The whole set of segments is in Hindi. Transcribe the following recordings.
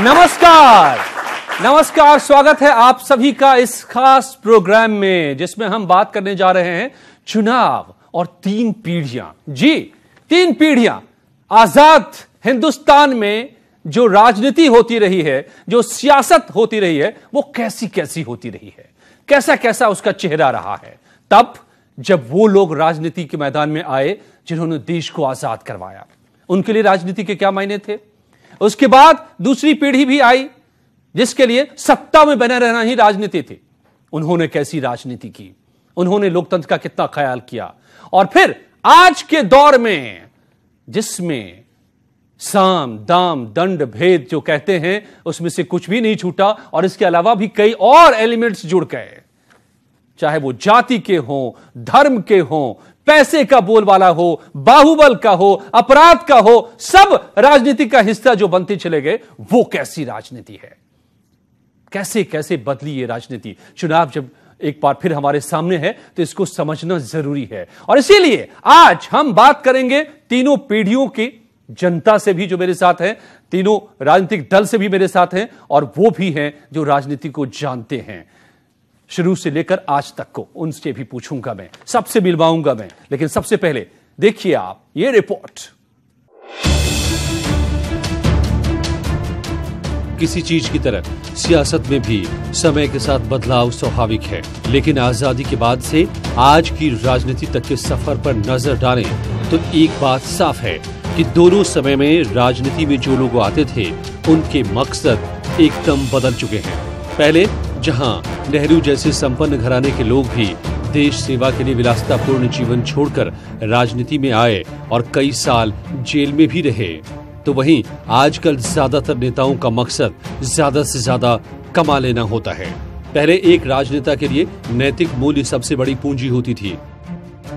नमस्कार नमस्कार, स्वागत है आप सभी का इस खास प्रोग्राम में जिसमें हम बात करने जा रहे हैं चुनाव और 3 पीढ़ियां। जी, 3 पीढ़ियां। आजाद हिंदुस्तान में जो राजनीति होती रही है, जो सियासत होती रही है, वो कैसी कैसी होती रही है, कैसा कैसा उसका चेहरा रहा है तब जब वो लोग राजनीति के मैदान में आए जिन्होंने देश को आजाद करवाया। उनके लिए राजनीति के क्या मायने थे। उसके बाद दूसरी पीढ़ी भी आई जिसके लिए सत्ता में बने रहना ही राजनीति थी। उन्होंने कैसी राजनीति की, उन्होंने लोकतंत्र का कितना ख्याल किया। और फिर आज के दौर में जिसमें साम दाम दंड भेद जो कहते हैं उसमें से कुछ भी नहीं छूटा और इसके अलावा भी कई और एलिमेंट्स जुड़ गए, चाहे वो जाति के हों, धर्म के हों, पैसे का बोलबाला हो, बाहुबल का हो, अपराध का हो, सब राजनीति का हिस्सा जो बनते चले गए। वो कैसी राजनीति है, कैसे कैसे बदली ये राजनीति। चुनाव जब एक बार फिर हमारे सामने है तो इसको समझना जरूरी है और इसीलिए आज हम बात करेंगे तीनों पीढ़ियों की जनता से भी जो मेरे साथ है, तीनों राजनीतिक दल से भी मेरे साथ हैं और वो भी हैं जो राजनीति को जानते हैं शुरू से लेकर आज तक को। उनसे भी पूछूंगा मैं, सबसे मिलवाऊंगा मैं, लेकिन सबसे पहले देखिए आप ये रिपोर्ट। किसी चीज की तरह सियासत में भी समय के साथ बदलाव स्वाभाविक है, लेकिन आजादी के बाद से आज की राजनीति तक के सफर पर नजर डालें तो एक बात साफ है कि दोनों समय में राजनीति में जो लोग आते थे उनके मकसद एकदम बदल चुके हैं। पहले जहां नेहरू जैसे संपन्न घराने के लोग भी देश सेवा के लिए विलासितापूर्ण जीवन छोड़कर राजनीति में आए और कई साल जेल में भी रहे, तो वहीं आजकल ज्यादातर नेताओं का मकसद ज्यादा से ज्यादा कमा लेना होता है। पहले एक राजनेता के लिए नैतिक मूल्य सबसे बड़ी पूंजी होती थी।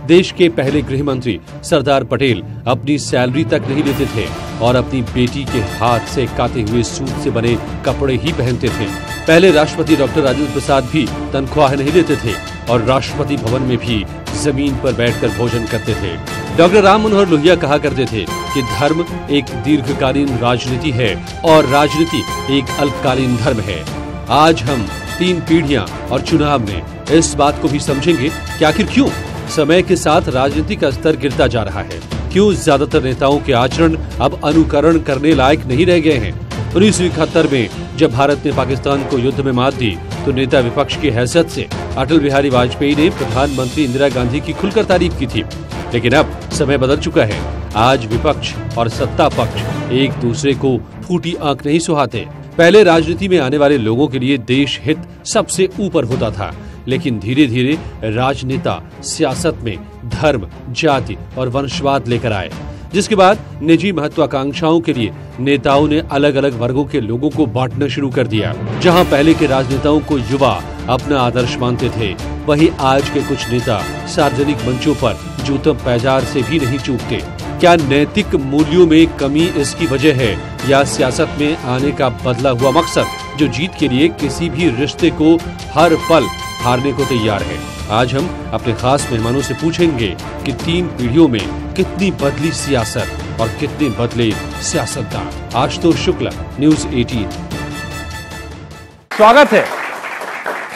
देश के पहले गृह मंत्री सरदार पटेल अपनी सैलरी तक नहीं लेते थे और अपनी बेटी के हाथ से काते हुए सूत से बने कपड़े ही पहनते थे। पहले राष्ट्रपति डॉक्टर राजेंद्र प्रसाद भी तनख्वाह नहीं लेते थे और राष्ट्रपति भवन में भी जमीन पर बैठकर भोजन करते थे। डॉक्टर राम मनोहर लोहिया कहा करते थे कि धर्म एक दीर्घकालीन राजनीति है और राजनीति एक अल्पकालीन धर्म है। आज हम 3 पीढ़ियां और चुनाव में इस बात को भी समझेंगे कि आखिर क्यों समय के साथ राजनीति का स्तर गिरता जा रहा है, क्यों ज्यादातर नेताओं के आचरण अब अनुकरण करने लायक नहीं रह गए हैं। 1971 में जब भारत ने पाकिस्तान को युद्ध में मात दी तो नेता विपक्ष की हैसियत से अटल बिहारी वाजपेयी ने प्रधानमंत्री इंदिरा गांधी की खुलकर तारीफ की थी, लेकिन अब समय बदल चुका है। आज विपक्ष और सत्ता पक्ष एक दूसरे को फूटी आंख नहीं सुहाते। पहले राजनीति में आने वाले लोगों के लिए देश हित सबसे ऊपर होता था, लेकिन धीरे धीरे राजनेता सियासत में धर्म, जाति और वंशवाद लेकर आए, जिसके बाद निजी महत्वाकांक्षाओं के लिए नेताओं ने अलग अलग वर्गों के लोगों को बांटना शुरू कर दिया। जहां पहले के राजनेताओं को युवा अपना आदर्श मानते थे, वहीं आज के कुछ नेता सार्वजनिक मंचों पर जूतम पैजार से भी नहीं चूकते। क्या नैतिक मूल्यों में कमी इसकी वजह है या सियासत में आने का बदला हुआ मकसद, जो जीत के लिए किसी भी रिश्ते को हर पल हारने को तैयार है। आज हम अपने खास मेहमानों से पूछेंगे कि 3 पीढ़ियों में कितनी बदली सियासत और कितने बदले सियासतदान। आशुतोष शुक्ला, न्यूज़ 18।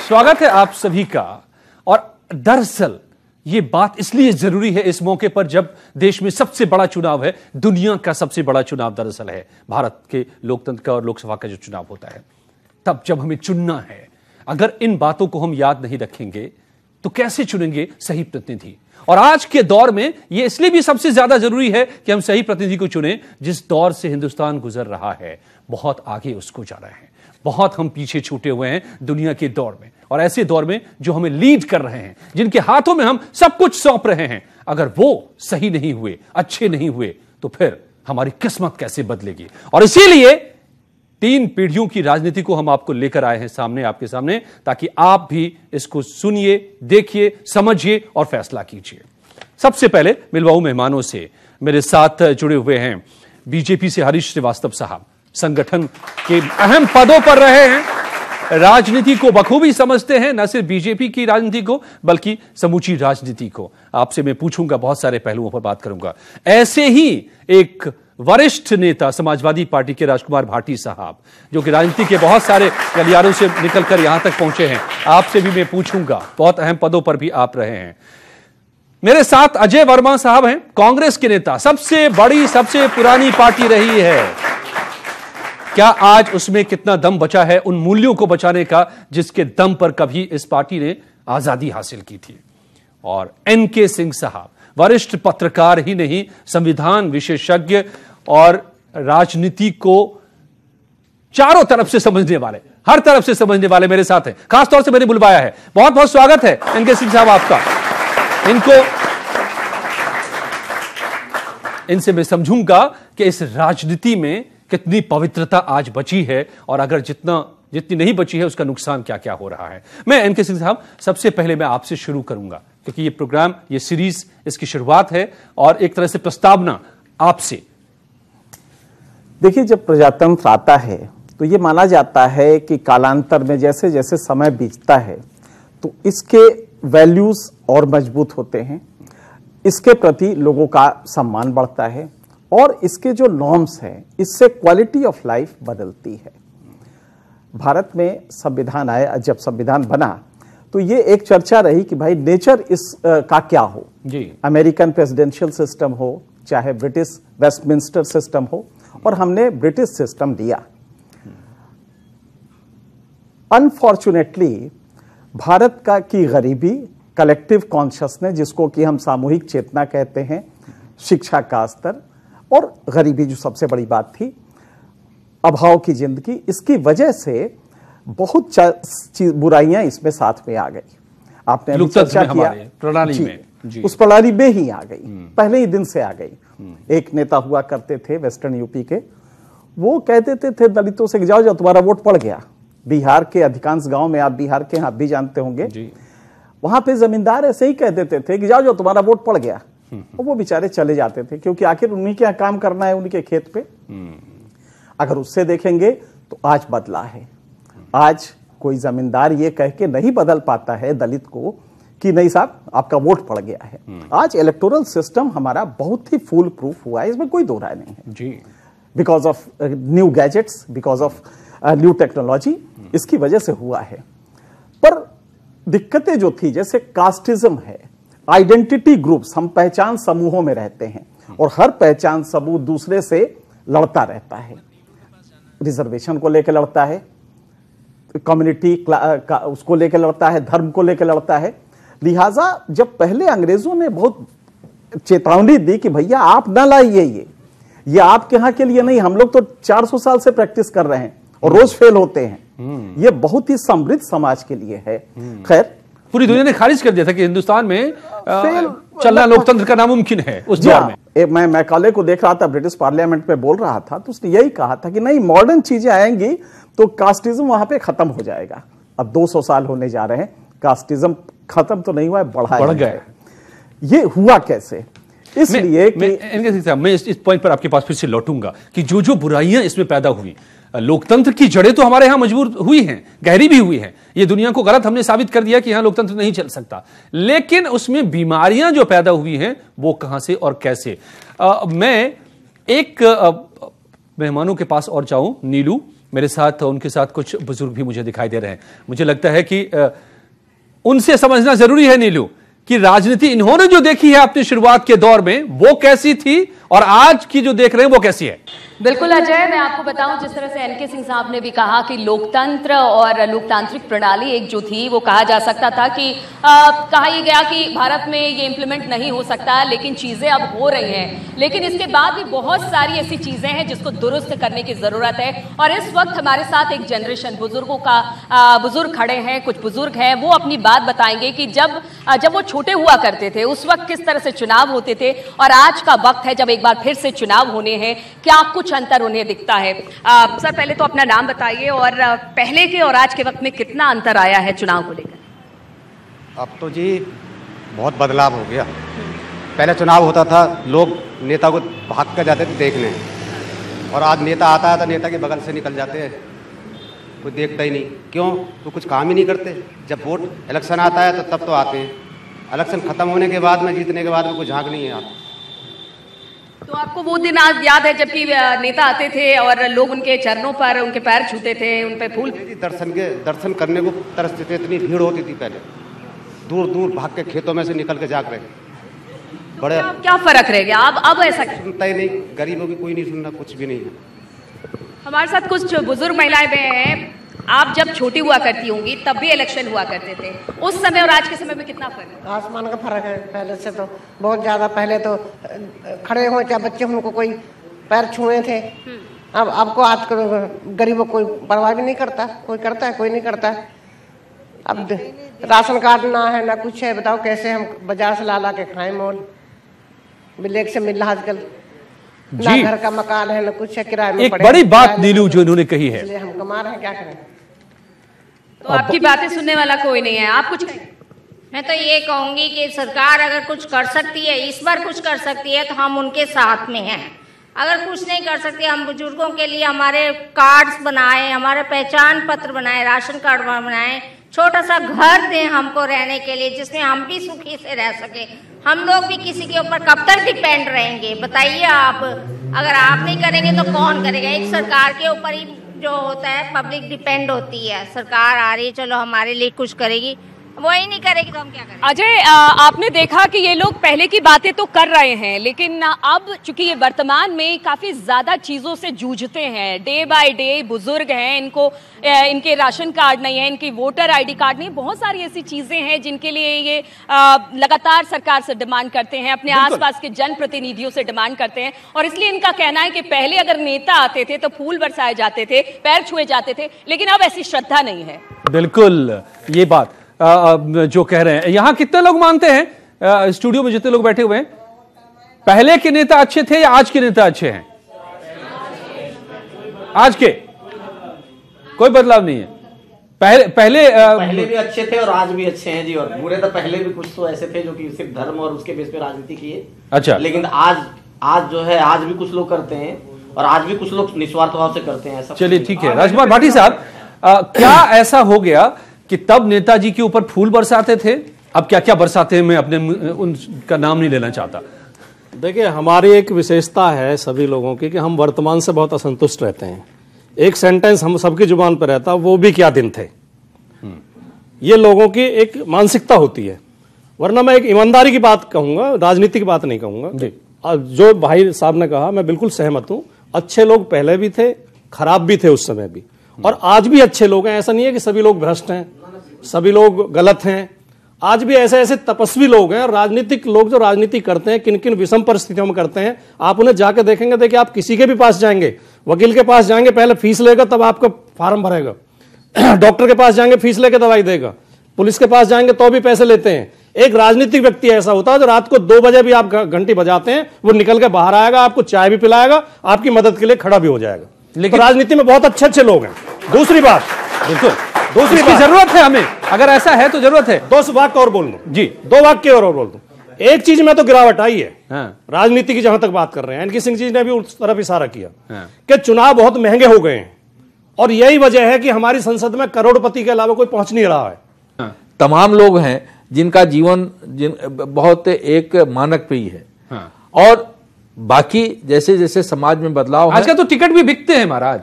स्वागत है आप सभी का। और दरअसल ये बात इसलिए जरूरी है इस मौके पर जब देश में सबसे बड़ा चुनाव है, दुनिया का सबसे बड़ा चुनाव दरअसल है भारत के लोकतंत्र का और लोकसभा का जो चुनाव होता है, तब जब हमें चुनना है। अगर इन बातों को हम याद नहीं रखेंगे तो कैसे चुनेंगे सही प्रतिनिधि। और आज के दौर में यह इसलिए भी सबसे ज्यादा जरूरी है कि हम सही प्रतिनिधि को चुनें। जिस दौर से हिंदुस्तान गुजर रहा है, बहुत आगे उसको जा रहे हैं, बहुत हम पीछे छूटे हुए हैं दुनिया के दौर में। और ऐसे दौर में जो हमें लीड कर रहे हैं, जिनके हाथों में हम सब कुछ सौंप रहे हैं, अगर वो सही नहीं हुए, अच्छे नहीं हुए, तो फिर हमारी किस्मत कैसे बदलेगी। और इसीलिए 3 पीढ़ियों की राजनीति को हम आपको लेकर आए हैं सामने, आपके सामने, ताकि आप भी इसको सुनिए, देखिए, समझिए और फैसला कीजिए। सबसे पहले मिलवाऊं मेहमानों से। मेरे साथ जुड़े हुए हैं बीजेपी से हरीश श्रीवास्तव साहब, संगठन के अहम पदों पर रहे हैं, राजनीति को बखूबी समझते हैं, न सिर्फ बीजेपी की राजनीति को बल्कि समूची राजनीति को। आपसे मैं पूछूंगा, बहुत सारे पहलुओं पर बात करूंगा। ऐसे ही एक वरिष्ठ नेता समाजवादी पार्टी के राजकुमार भाटी साहब, जो कि राजनीति के बहुत सारे गलियारों से निकलकर यहां तक पहुंचे हैं। आपसे भी मैं पूछूंगा, बहुत अहम पदों पर भी आप रहे हैं। मेरे साथ अजय वर्मा साहब हैं, कांग्रेस के नेता, सबसे बड़ी सबसे पुरानी पार्टी रही है। क्या आज उसमें कितना दम बचा है उन मूल्यों को बचाने का जिसके दम पर कभी इस पार्टी ने आजादी हासिल की थी? और एनके सिंह साहब, वरिष्ठ पत्रकार ही नहीं, संविधान विशेषज्ञ और राजनीति को चारों तरफ से समझने वाले, हर तरफ से समझने वाले मेरे साथ हैं। खासतौर से मैंने बुलवाया है, बहुत बहुत स्वागत है एनके सिंह साहब आपका। इनसे मैं समझूंगा कि इस राजनीति में कितनी पवित्रता आज बची है और अगर जितनी नहीं बची है उसका नुकसान क्या क्या हो रहा है। मैं एनके सिंह साहब, सबसे पहले मैं आपसे शुरू करूंगा क्योंकि ये प्रोग्राम, ये सीरीज, इसकी शुरुआत है और एक तरह से प्रस्तावना आपसे। देखिए, जब प्रजातंत्र आता है तो ये माना जाता है कि कालांतर में जैसे जैसे समय बीतता है तो इसके वैल्यूज और मजबूत होते हैं, इसके प्रति लोगों का सम्मान बढ़ता है और इसके जो नॉर्म्स हैं इससे क्वालिटी ऑफ लाइफ बदलती है। भारत में संविधान आया, जब संविधान बना तो ये एक चर्चा रही कि भाई नेचर इस का क्या हो जी। अमेरिकन प्रेसिडेंशियल सिस्टम हो चाहे ब्रिटिश वेस्टमिंस्टर सिस्टम हो, और हमने ब्रिटिश सिस्टम लिया। अनफॉर्चुनेटली भारत की गरीबी, कलेक्टिव कॉन्शियसनेस जिसको कि हम सामूहिक चेतना कहते हैं, शिक्षा का स्तर और गरीबी जो सबसे बड़ी बात थी, अभाव की जिंदगी, इसकी वजह से बहुत बुराइयां इसमें साथ में आ गई। आपने अभी चर्चा किया प्रणाली में जी। उस प्रणाली में ही आ गई, पहले ही दिन से आ गई। एक नेता हुआ करते थे वेस्टर्न यूपी के, वो कहते थे दलितों से जाओ जाओ तुम्हारा वोट पड़ गया। बिहार के अधिकांश गांव में, आप बिहार के आप भी जानते होंगे जी। वहां पे जमींदार ऐसे ही कह देते थे कि जाओ जाओ तुम्हारा वोट पड़ गया, और वो बेचारे चले जाते थे क्योंकि आखिर उन्हीं के यहाँ काम करना है, उनके खेत पे। अगर उससे देखेंगे तो आज बदला है। आज कोई जमींदार ये कह के नहीं बदल पाता है दलित को कि नहीं साहब आपका वोट पड़ गया है। आज इलेक्टोरल सिस्टम हमारा बहुत ही फुल प्रूफ हुआ है, इसमें कोई दो राय नहीं है जी। Because of new gadgets, because of new technology, इसकी वजह से हुआ है। पर दिक्कतें जो थी, जैसे कास्टिज्म है, आइडेंटिटी ग्रुप्स, हम पहचान समूहों में रहते हैं और हर पहचान समूह दूसरे से लड़ता रहता है। रिजर्वेशन को लेकर लड़ता है, कम्युनिटी उसको लेकर लड़ता है, धर्म को लेकर लड़ता है। लिहाजा जब पहले अंग्रेजों ने बहुत चेतावनी दी कि भैया आप ना लाइए ये आपके यहां के लिए नहीं, हम लोग तो 400 साल से प्रैक्टिस कर रहे हैं और रोज फेल होते हैं, ये बहुत ही समृद्ध समाज के लिए है। खैर पूरी दुनिया ने खारिज कर दिया था कि हिंदुस्तान में चलना लोकतंत्र का नामुमकिन है उस दौर में। मैं मैकाले को देख रहा था, ब्रिटिश पार्लियामेंट में बोल रहा था, तो उसने यही कहा था कि नहीं, मॉडर्न चीजें आएंगी तो कास्टिज्म वहां पे खत्म हो जाएगा। अब 200 साल होने जा रहे हैं, कास्टिज्म खत्म तो नहीं हुआ है, बढ़ गया। ये हुआ कैसे? इसलिए मैं इस पॉइंट पर आपके पास फिर से लौटूंगा कि जो जो बुराइयां इसमें पैदा हुई, लोकतंत्र की जड़ें तो हमारे यहां मजबूत हुई हैं, गहरी भी हुई हैं। ये दुनिया को गलत हमने साबित कर दिया कि यहां लोकतंत्र नहीं चल सकता, लेकिन उसमें बीमारियां जो पैदा हुई हैं वो कहां से और कैसे। मैं एक मेहमानों के पास और जाऊं, नीलू मेरे साथ, उनके साथ कुछ बुजुर्ग भी मुझे दिखाई दे रहे हैं। मुझे लगता है कि उनसे समझना जरूरी है नीलू कि राजनीति इन्होंने जो देखी है अपनी शुरुआत के दौर में वो कैसी थी और आज की जो देख रहे हैं वो कैसी है। बिल्कुल अजय, मैं आपको बताऊं, जिस तरह से एनके सिंह साहब ने भी कहा कि लोकतंत्र और लोकतांत्रिक प्रणाली एक जो थी वो कहा जा सकता था कि कहा यह गया कि भारत में ये इंप्लीमेंट नहीं हो सकता, लेकिन चीजें अब हो रही हैं। लेकिन इसके बाद भी बहुत सारी ऐसी चीजें हैं जिसको दुरुस्त करने की जरूरत है। और इस वक्त हमारे साथ एक जनरेशन बुजुर्ग खड़े हैं, कुछ बुजुर्ग हैं, वो अपनी बात बताएंगे कि जब वो छोटे हुआ करते थे उस वक्त किस तरह से चुनाव होते थे और आज का वक्त है जब एक बार फिर से चुनाव होने हैं, क्या कुछ अंतर उन्हें दिखता है। सर पहले तो अपना नाम बताइए और पहले के और आज के वक्त में कितना अंतर आया है चुनाव को लेकर। अब तो जी बहुत बदलाव हो गया। पहले चुनाव होता था, लोग नेता को भाग कर जाते थे देखने, और आज नेता आता है तो नेता के बगल से निकल जाते हैं, कोई देखता ही नहीं। क्यों? तो कुछ काम ही नहीं करते। जब वोट इलेक्शन आता है तो तब तो आते हैं, इलेक्शन खत्म होने के बाद में, जीतने के बाद में कुछ झांक नहीं है। तो आपको वो दिन आज याद है जबकि नेता आते थे और लोग उनके चरणों पर उनके पैर छूते थे, उन पे फूल दर्शन करने को तरसते थे, इतनी भीड़ होती थी पहले, दूर दूर भाग के खेतों में से निकल के जाग रहे। बड़े क्या फर्क रह गया अब ऐसा सुनता ही नहीं, गरीबों की कोई नहीं सुनना, कुछ भी नहीं है। हमारे साथ कुछ बुजुर्ग महिलाएं भी हैं। आप जब छोटी हुआ करती होंगी तब भी इलेक्शन हुआ करते थे, उस समय और आज के समय में कितना फर्क है? आसमान का फर्क है। पहले से तो बहुत ज्यादा, पहले तो खड़े हो चाहे बच्चे उनको कोई पैर छुए थे। अब आपको आज गरीबों कोई परवाह भी नहीं करता, कोई करता है, कोई नहीं करता है। अब राशन कार्ड ना है ना कुछ है, बताओ कैसे हम बाजार से ला के खाएं, मोल बिलेक से मिल रहा आजकल, ना घर का मकान है ना कुछ है, किराए में एक बड़ी बात नीलू जो इन्होंने कही है, इसलिए हम कमा रहे हैं, क्या करें। तो आपकी बातें सुनने वाला कोई नहीं है, आप कुछ कहें? मैं तो ये कहूंगी कि सरकार अगर कुछ कर सकती है, इस बार कुछ कर सकती है तो हम उनके साथ में हैं। अगर कुछ नहीं कर सकते, हम बुजुर्गों के लिए हमारे कार्ड्स बनाए, हमारे पहचान पत्र बनाए, राशन कार्ड बनाए, छोटा सा घर दें हमको रहने के लिए जिसमें हम भी सुखी से रह सके। हम लोग भी किसी के ऊपर कब तक डिपेंड रहेंगे बताइए आप? अगर आप नहीं करेंगे तो कौन करेगा? एक सरकार के ऊपर ही जो होता है पब्लिक डिपेंड होती है। सरकार आ रही है, चलो हमारे लिए कुछ करेगी, वो ही नहीं करेगी तो हम क्या करें? अजय, आपने देखा कि ये लोग पहले की बातें तो कर रहे हैं, लेकिन अब चूंकि ये वर्तमान में काफी ज्यादा चीजों से जूझते हैं, डे बाय डे बुजुर्ग हैं, इनके राशन कार्ड नहीं है, इनकी वोटर आईडी कार्ड नहीं, बहुत सारी ऐसी चीजें हैं जिनके लिए ये लगातार सरकार से डिमांड करते हैं, अपने आसपास के जनप्रतिनिधियों से डिमांड करते हैं। और इसलिए इनका कहना है कि पहले अगर नेता आते थे तो फूल बरसाए जाते थे, पैर छुए जाते थे, लेकिन अब ऐसी श्रद्धा नहीं है। बिल्कुल ये बात जो कह रहे हैं। यहां कितने लोग मानते हैं, स्टूडियो में जितने लोग बैठे हुए हैं, पहले के नेता अच्छे थे या आज के नेता अच्छे हैं? आज के कोई बदलाव नहीं है। पहले भी अच्छे थे और आज भी अच्छे हैं जी। और बुरे तो पहले भी कुछ तो ऐसे थे जो कि सिर्फ धर्म और उसके बेस पे राजनीति किए। अच्छा, लेकिन आज जो है, आज भी कुछ लोग करते हैं और आज भी कुछ लोग निस्वार्थ भाव से करते हैं। ऐसा चलिए ठीक है। राजकुमार भाटी साहब, क्या ऐसा हो गया कि तब नेताजी के ऊपर फूल बरसाते थे, अब क्या क्या बरसाते हैं? मैं अपने उनका नाम नहीं लेना चाहता। देखिए, हमारी एक विशेषता है सभी लोगों की कि हम वर्तमान से बहुत असंतुष्ट रहते हैं। एक सेंटेंस हम सबकी जुबान पर रहता, वो भी क्या दिन थे। ये लोगों की एक मानसिकता होती है। वरना मैं एक ईमानदारी की बात कहूंगा, राजनीति की बात नहीं कहूंगा। जो भाई साहब ने कहा मैं बिल्कुल सहमत हूं। अच्छे लोग पहले भी थे, खराब भी थे उस समय भी, और आज भी अच्छे लोग हैं। ऐसा नहीं है कि सभी लोग भ्रष्ट हैं, सभी लोग गलत हैं। आज भी ऐसे ऐसे तपस्वी लोग हैं और राजनीतिक लोग जो राजनीति करते हैं, किन किन विषम परिस्थितियों में करते हैं, आप उन्हें जाके देखेंगे। देखिए, आप किसी के भी पास जाएंगे, वकील के पास जाएंगे, पहले फीस लेगा तब आपका फार्म भरेगा। डॉक्टर के पास जाएंगे, फीस लेके दवाई देगा। पुलिस के पास जाएंगे तो भी पैसे लेते हैं। एक राजनीतिक व्यक्ति ऐसा होता है जो रात को 2 बजे भी आप घंटी बजाते हैं, वो निकल के बाहर आएगा, आपको चाय भी पिलाएगा, आपकी मदद के लिए खड़ा भी हो जाएगा। लेकिन तो राजनीति में बहुत अच्छे अच्छे लोग हैं। दूसरी बात, बिल्कुल दूसरी बात, जरूरत है हमें, अगर ऐसा है तो जरूरत है। 2 वाक्य और बोल दूं जी, 2 वाक्य और बोल दूं। एक चीज में तो गिरावट आई है। राजनीति की जहां तक बात कर रहे हैं, एनके सिंह जी ने भी उस तरफ इशारा किया कि चुनाव बहुत महंगे हो गए हैं, और यही वजह है कि हमारी संसद में करोड़पति के अलावा कोई पहुंच नहीं रहा है। तमाम लोग हैं जिनका जीवन बहुत एक मानक पे ही है। और बाकी जैसे जैसे समाज में बदलाव, आजकल तो टिकट भी बिकते हैं महाराज,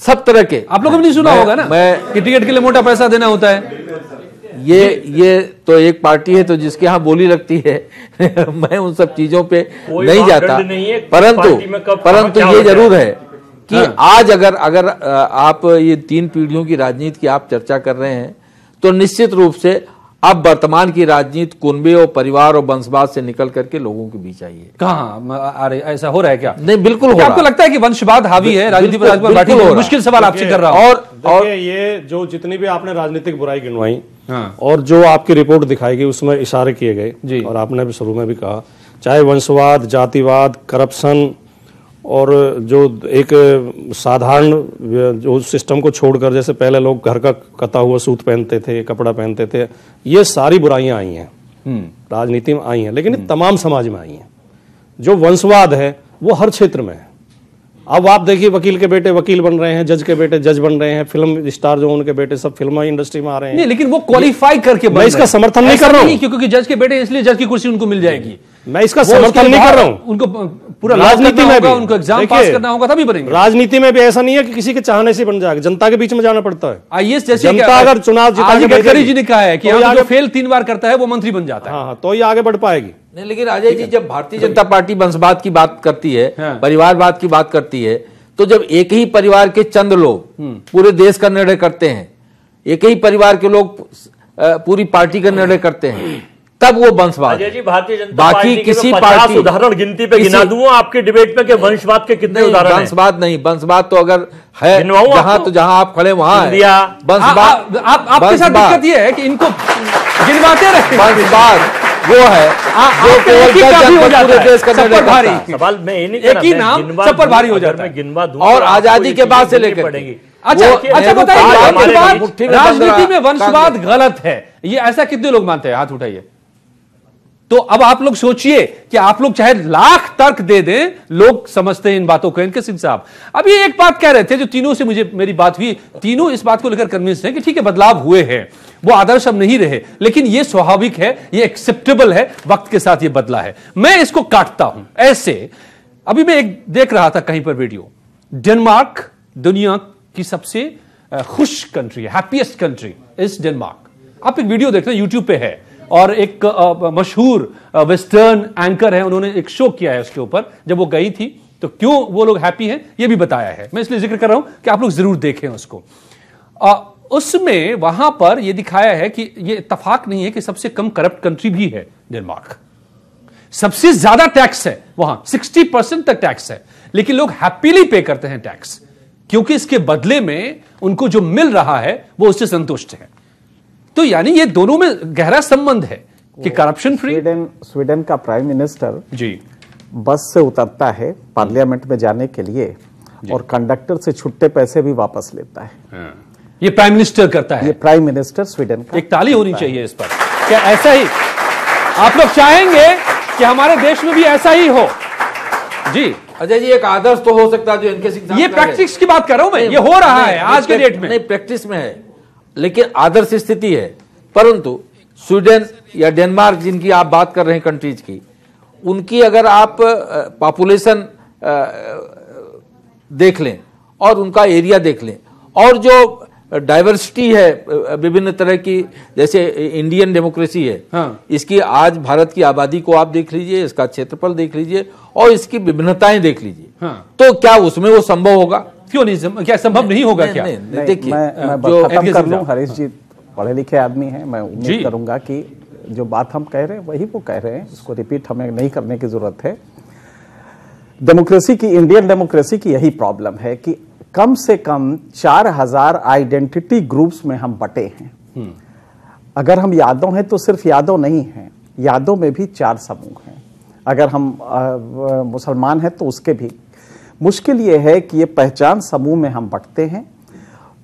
सब तरह के। आप लोगों ने नहीं सुना होगा ना कि टिकट के लिए मोटा पैसा देना होता है। ये तो एक पार्टी है तो जिसके यहाँ बोली लगती है मैं उन सब चीजों पे नहीं जाता, परंतु ये जरूर है कि आज अगर आप ये 3 पीढ़ियों की राजनीति की आप चर्चा कर रहे हैं, तो निश्चित रूप से अब वर्तमान की राजनीति कुनबे और परिवार और वंशवाद से निकल करके लोगों के बीच आई है। कहाँ ऐसा हो रहा है क्या? नहीं, बिल्कुल हो रहा है। आपको लगता है कि वंशवाद हावी है राजनीति पर? मुश्किल सवाल आपसे कर रहा हूं। और ये जो जितनी भी आपने राजनीतिक बुराई गिनवाई और जो आपकी रिपोर्ट दिखाई गई उसमें इशारे किए गए, और आपने भी शुरू में भी कहा, चाहे वंशवाद, जातिवाद, करप्शन, और जो एक साधारण जो सिस्टम को छोड़कर, जैसे पहले लोग घर का कता हुआ सूत पहनते थे, कपड़ा पहनते थे, ये सारी बुराइयां आई हैं, राजनीति में आई हैं, लेकिन तमाम समाज में आई हैं। जो वंशवाद है वो हर क्षेत्र में है। अब आप देखिए, वकील के बेटे वकील बन रहे हैं, जज के बेटे जज बन रहे हैं, फिल्म स्टार जो उनके बेटे सब फिल्म इंडस्ट्री में आ रहे हैं। नहीं, लेकिन वो क्वालिफाई करके, मैं इसका समर्थन नहीं कर रहा हूं, क्योंकि जज के बेटे इसलिए जज की कुर्सी उनको मिल जाएगी। मैं इसका समर्थन नहीं कर रहा हूं। उनको पूरा राजनीति में भी उनको एग्जाम पास करना होगा तभी बनेंगे। राजनीति में भी ऐसा नहीं है कि किसी के चाहने से बन जाएगा, जनता के बीच में जाना पड़ता है। आईएएस जैसे जनता अगर चुनाव जिता के गडकरी जी ने कहा है कि जो फेल 3 बार करता है वो मंत्री बन जाता है। हाँ, तो ये आगे बढ़ पाएगी। नहीं, लेकिन अजय जी, जब भारतीय जनता पार्टी वंशवाद की बात करती है, परिवारवाद की बात करती है, तो जब एक ही परिवार के चंद लोग पूरे देश का निर्णय करते हैं, एक ही परिवार के लोग पूरी पार्टी का निर्णय करते हैं, तब वो वंशवाद। जी, भारतीय जनता बाकी पार्टी किसी 50 पार्टी उदाहरण गिनती पे गिना दूं आपके डिबेट में कि वंशवाद के कितने उदाहरण हैं? वंशवाद नहीं, वंशवाद तो अगर है जहां आप खड़े वहां है वंशवाद। आपके साथ दिक्कत ये है कि इनको गिनवाते रहते हैं। वंशवाद वो है जो पूरे देश का निर्णय करता है। सवाल मैं ये नहीं एक ही नाम सब पर भारी हो जाता है। गिनवा दूं और आजादी के बाद से लेकर अच्छा बताइए, राजनीति में वंशवाद गलत है, ये ऐसा कितने लोग मानते हैं? हाथ उठाइए। तो अब आप लोग सोचिए कि आप लोग चाहे लाख तर्क दे दें, लोग समझते हैं इन बातों को। इनके सिंह साहब अभी एक बात कह रहे थे जो तीनों से मेरी बात हुई, तीनों इस बात को लेकर कन्विंस हैं कि ठीक है बदलाव हुए हैं, वो आदर्श अब नहीं रहे, लेकिन ये स्वाभाविक है, ये एक्सेप्टेबल है, वक्त के साथ ये बदला है। मैं इसको काटता हूं ऐसे। अभी मैं एक देख रहा था कहीं पर वीडियो, डेनमार्क दुनिया की सबसे खुश कंट्री है, हैप्पीएस्ट कंट्री इज डेनमार्क। आप एक वीडियो देखना, यूट्यूब पे है, और एक मशहूर वेस्टर्न एंकर है, उन्होंने एक शो किया है उसके ऊपर, जब वो गई थी तो क्यों वो लोग हैप्पी हैं ये भी बताया है। मैं इसलिए जिक्र कर रहा हूं कि आप लोग जरूर देखें उसको। उसमें वहां पर यह दिखाया है कि यह इत्तेफाक नहीं है कि सबसे कम करप्ट कंट्री भी है डेनमार्क। सबसे ज्यादा टैक्स है वहां, 60% तक टैक्स है, लेकिन लोग हैप्पीली पे करते हैं टैक्स, क्योंकि इसके बदले में उनको जो मिल रहा है वो उससे संतुष्ट है। तो यानी ये दोनों में गहरा संबंध है कि करप्शन फ्री। स्वीडन का प्राइम मिनिस्टर जी बस से उतरता है पार्लियामेंट में जाने के लिए और कंडक्टर से छुट्टे पैसे भी वापस लेता है। ये प्राइम मिनिस्टर करता है, ये प्राइम मिनिस्टर स्वीडन का। एक ताली होनी चाहिए इस पर। क्या ऐसा ही आप लोग चाहेंगे कि हमारे देश में भी ऐसा ही हो? जी अजय जी, एक आदर्श तो हो सकता है जो इनके सिंह, ये प्रैक्टिस की बात कर रहा हूं मैं, ये हो रहा है आज के डेट में। नहीं, प्रैक्टिस में है, लेकिन आदर्श स्थिति है। परंतु स्वीडन या डेनमार्क जिनकी आप बात कर रहे हैं कंट्रीज की, उनकी अगर आप पॉपुलेशन देख लें और उनका एरिया देख लें और जो डाइवर्सिटी है विभिन्न तरह की, जैसे इंडियन डेमोक्रेसी है, हाँ। इसकी आज भारत की आबादी को आप देख लीजिए, इसका क्षेत्रफल देख लीजिए और इसकी विभिन्नताएं देख लीजिए, हाँ। तो क्या उसमें वो संभव होगा? क्यों नहीं, क्या संभव नहीं होगा? क्या देखिए, मैं खत्म कर लूं। हरीश जी पढ़े लिखे आदमी हैं, मैं उम्मीद करूंगा कि जो बात हम कह रहे हैं वही वो कह रहे हैं, इसको रिपीट हमें नहीं करने की जरूरत है। डेमोक्रेसी की, इंडियन डेमोक्रेसी की यही प्रॉब्लम है कि कम से कम 4000 आइडेंटिटी ग्रुप्स में हम बटे हैं। अगर हम यादव हैं तो सिर्फ यादव नहीं हैं, यादव में भी 4 समूह हैं। अगर हम मुसलमान हैं तो उसके भी। मुश्किल ये है कि ये पहचान समूह में हम बटते हैं।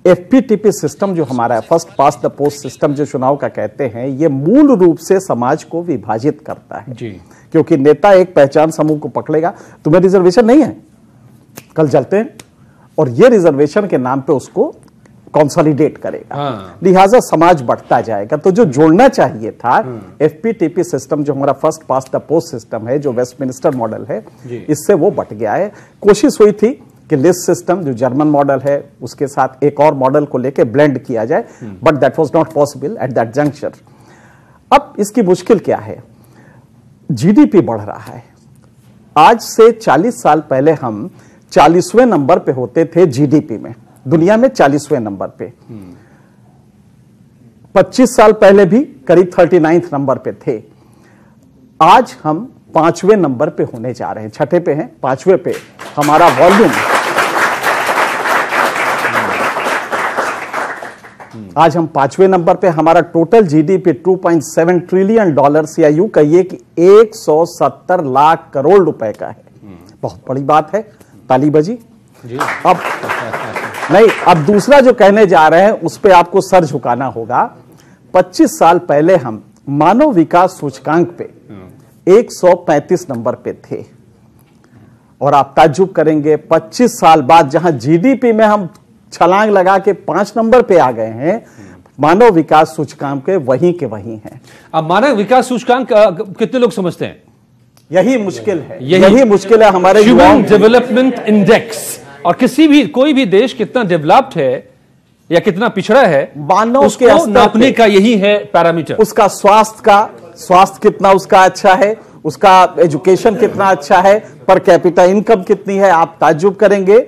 FPTP सिस्टम जो हमारा है, first pass the post system, जो चुनाव का कहते हैं, ये मूल रूप से समाज को विभाजित करता है जी। क्योंकि नेता एक पहचान समूह को पकड़ेगा, तुम्हें रिजर्वेशन नहीं है, कल चलते हैं, और ये रिजर्वेशन के नाम पे उसको कंसोलिडेट करेगा। हाँ। लिहाजा समाज बढ़ता जाएगा। तो जो जोड़ना चाहिए था, FPTP सिस्टम जो हमारा first pass the post system है, जो वेस्टमिनिस्टर मॉडल है, इससे वो बट गया है। कोशिश हुई थी कि लिस्ट सिस्टम जो जर्मन मॉडल है उसके साथ एक और मॉडल को लेके ब्लेंड किया जाए, but that was not possible at that juncture. अब इसकी मुश्किल क्या है? जीडीपी बढ़ रहा है। आज से 40 साल पहले हम 40वें नंबर पे होते थे जीडीपी में, दुनिया में 40वें नंबर पे। 25 साल पहले भी करीब 39th नंबर पे थे। आज हम 5वें नंबर पे होने जा रहे हैं, छठे पे हैं, 5वें पे हमारा वॉल्यूम। आज हम 5वें नंबर पे, हमारा टोटल जीडीपी $2.7 ट्रिलियन या यूं कहिए कि 170 लाख करोड़ रुपए का है। बहुत बड़ी बात है, ताली बजी। अब नहीं, अब दूसरा जो कहने जा रहे हैं उस पे आपको सर झुकाना होगा। 25 साल पहले हम मानव विकास सूचकांक पे 135 नंबर पे थे, और आप ताज्जुब करेंगे 25 साल बाद जहां जीडीपी में हम छलांग लगा के 5 नंबर पे आ गए हैं, मानव विकास सूचकांक के वहीं हैं। अब मानव विकास सूचकांक कितने लोग समझते हैं? यही मुश्किल है, यही मुश्किल है हमारे ह्यूमन डेवलपमेंट इंडेक्स। और किसी भी कोई भी देश कितना डेवलप्ड है या कितना पिछड़ा है, मानव के उसको नापने का यही है पैरामीटर। उसका स्वास्थ्य कितना उसका अच्छा है, उसका एजुकेशन कितना अच्छा है, पर कैपिटा इनकम कितनी है। आप ताज्जुब करेंगे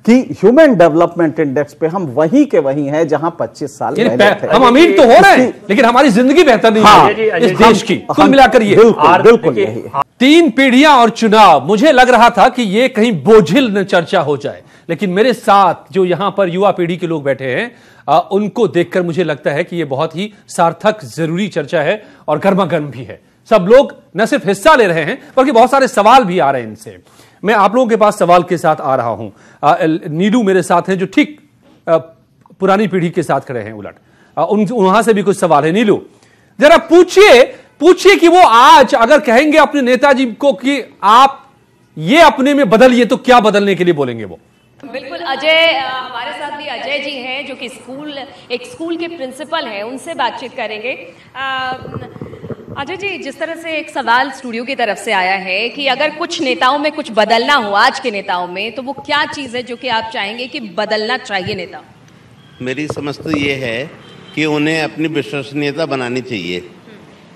कि ह्यूमन डेवलपमेंट इंडेक्स पे हम वहीं के वहीं हैं जहां 25 साल पहले थे। हम अमीर तो हो रहे हैं, लेकिन हमारी जिंदगी बेहतर नहीं है इस देश की। कुल मिलाकर ये बिल्कुल यही है। 3 पीढ़ियां और चुनाव, मुझे लग रहा था कि ये कहीं बोझिल न चर्चा हो जाए, लेकिन मेरे साथ जो यहां पर युवा पीढ़ी के लोग बैठे हैं, उनको देखकर मुझे लगता है कि ये बहुत ही सार्थक, जरूरी चर्चा है और गर्मागर्म भी है। सब लोग न सिर्फ हिस्सा ले रहे हैं बल्कि बहुत सारे सवाल भी आ रहे हैं इनसे। मैं आप लोगों के पास सवाल के साथ आ रहा हूं। नीलू मेरे साथ हैं जो ठीक पुरानी पीढ़ी के साथ खड़े हैं उलट। वहां से भी कुछ सवाल है। नीलू, जरा पूछिए कि वो आज अगर कहेंगे अपने नेताजी को कि आप ये अपने में बदलिए, तो क्या बदलने के लिए बोलेंगे वो? बिल्कुल अजय, हमारे साथ भी अजय जी हैं जो कि एक स्कूल के प्रिंसिपल हैं, उनसे बातचीत करेंगे। अजय जी, जिस तरह से एक सवाल स्टूडियो की तरफ से आया है कि अगर कुछ नेताओं में कुछ बदलना हो आज के नेताओं में, तो वो क्या चीज़ है जो कि आप चाहेंगे कि बदलना चाहिए नेता? मेरी समझ तो ये है कि उन्हें अपनी विश्वसनीयता बनानी चाहिए।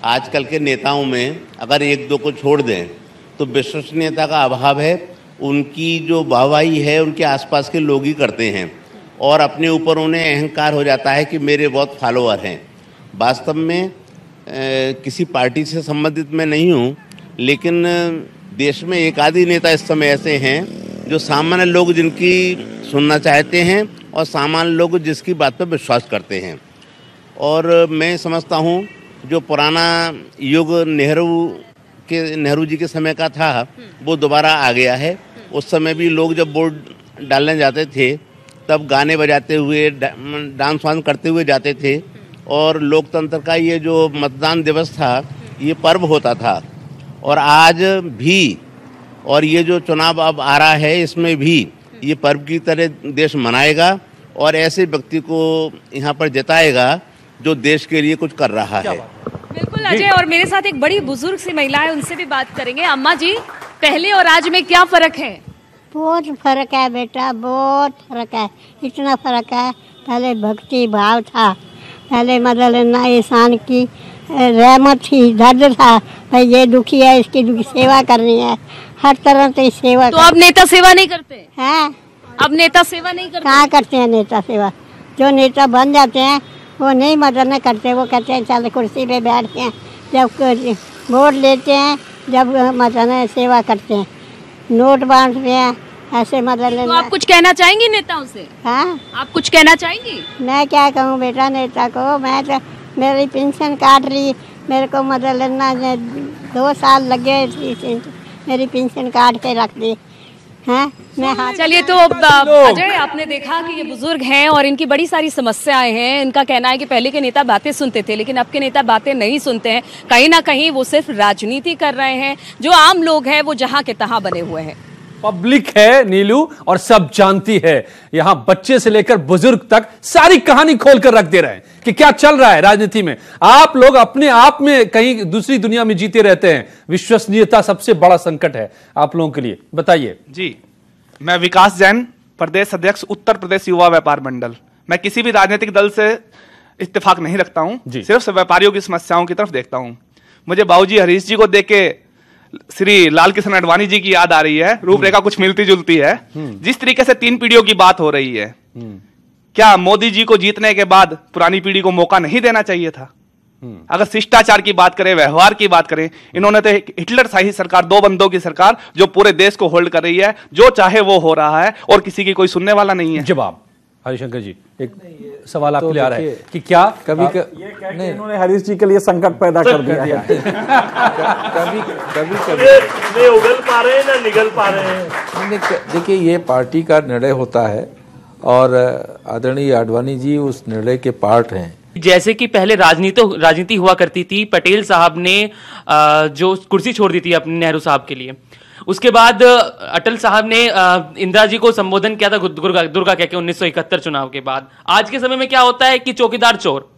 आजकल के नेताओं में अगर एक दो को छोड़ दें तो विश्वसनीयता का अभाव है। उनकी जो वाहवाही है उनके आसपास के लोग ही करते हैं और अपने ऊपर उन्हें अहंकार हो जाता है कि मेरे बहुत फॉलोअर हैं। वास्तव में किसी पार्टी से संबंधित मैं नहीं हूँ, लेकिन देश में एक आधी नेता इस समय ऐसे हैं जो सामान्य लोग जिनकी सुनना चाहते हैं और सामान्य लोग जिसकी बात पर विश्वास करते हैं। और मैं समझता हूँ जो पुराना युग नेहरू जी के समय का था वो दोबारा आ गया है। उस समय भी लोग जब वोट डालने जाते थे तब गाने बजाते हुए, डांस वांस करते हुए जाते थे और लोकतंत्र का ये जो मतदान दिवस था ये पर्व होता था। और आज भी, और ये जो चुनाव अब आ रहा है इसमें भी ये पर्व की तरह देश मनाएगा और ऐसे व्यक्ति को यहाँ पर जिताएगा जो देश के लिए कुछ कर रहा है। बिल्कुल अजय, और मेरे साथ एक बड़ी बुजुर्ग सी महिला है, उनसे भी बात करेंगे। अम्मा जी, पहले और आज में क्या फर्क है? बहुत फर्क है बेटा, बहुत फर्क है। इतना फर्क है, पहले भक्ति भाव था, पहले मतलब इंसान की रहमत थी, दर्द था, भाई ये दुखी है इसकी सेवा करनी है, हर तरह से सेवा। तो अब नेता सेवा नहीं करते हैं? अब नेता सेवा नहीं करते? कहाँ करते हैं नेता सेवा? जो नेता बन जाते हैं वो नहीं मदद नहीं करते, वो कहते हैं चल कुर्सी पे बैठते हैं, जब वोट लेते हैं जब मतलब सेवा करते हैं, नोट बांटते हैं, ऐसे मतलब। तो आप कुछ कहना चाहेंगी नेताओं से? हाँ, आप कुछ कहना चाहेंगी? मैं क्या कहूँ बेटा नेता को, मैं तो मेरी पेंशन काट रही, मेरे को मतलब लेना 2 साल लग गए, मेरी पेंशन काट के रख दी है। मैं चलिए, तो अजय आपने देखा कि ये बुजुर्ग हैं और इनकी बड़ी सारी समस्याएं हैं। इनका कहना है कि पहले के नेता बातें सुनते थे, लेकिन अब के नेता बातें नहीं सुनते हैं। कहीं ना कहीं वो सिर्फ राजनीति कर रहे हैं। जो आम लोग हैं वो जहां के तहां बने हुए हैं। पब्लिक है नीलू, और सब जानती है। यहां बच्चे से लेकर बुजुर्ग तक सारी कहानी खोलकर रख दे रहे हैं कि क्या चल रहा है राजनीति में। आप लोग अपने आप में कहीं दूसरी दुनिया में जीते रहते हैं। विश्वसनीयता सबसे बड़ा संकट है आप लोगों के लिए, बताइए। जी, मैं विकास जैन, प्रदेश अध्यक्ष उत्तर प्रदेश युवा व्यापार मंडल। मैं किसी भी राजनीतिक दल से इत्तेफाक नहीं रखता हूं, सिर्फ व्यापारियों की समस्याओं की तरफ देखता हूं। मुझे बाबूजी हरीश जी को देख के श्री लाल कृष्ण आडवाणी जी की याद आ रही है। रूपरेखा कुछ मिलती जुलती है। जिस तरीके से 3 पीढ़ियों की बात हो रही है, क्या मोदी जी को जीतने के बाद पुरानी पीढ़ी को मौका नहीं देना चाहिए था? अगर शिष्टाचार की बात करें, व्यवहार की बात करें, इन्होंने तो हिटलर शाही सरकार, 2 बंदों की सरकार जो पूरे देश को होल्ड कर रही है, जो चाहे वो हो रहा है और किसी की कोई सुनने वाला नहीं है। जवाब हरिशंकर जी, एक सवाल आपके लिए आ रहा है कि क्या कभी नहीं इन्होंने हरीश जी के लिए संकट पैदा कर दिया है। कभी उगल पा रहे हैं ना निगल पा रहे हैं। देखिए, ये पार्टी का निर्णय होता है और आदरणीय आडवाणी जी उस निर्णय के पार्ट हैं। जैसे कि पहले राजनीति हुआ करती थी, पटेल साहब ने जो कुर्सी छोड़ दी थी अपने नेहरू साहब के लिए, उसके बाद अटल साहब ने इंदिरा जी को संबोधन किया था दुर्गा कह के 1971 चुनाव के बाद। आज के समय में क्या होता है कि चौकीदार चोर,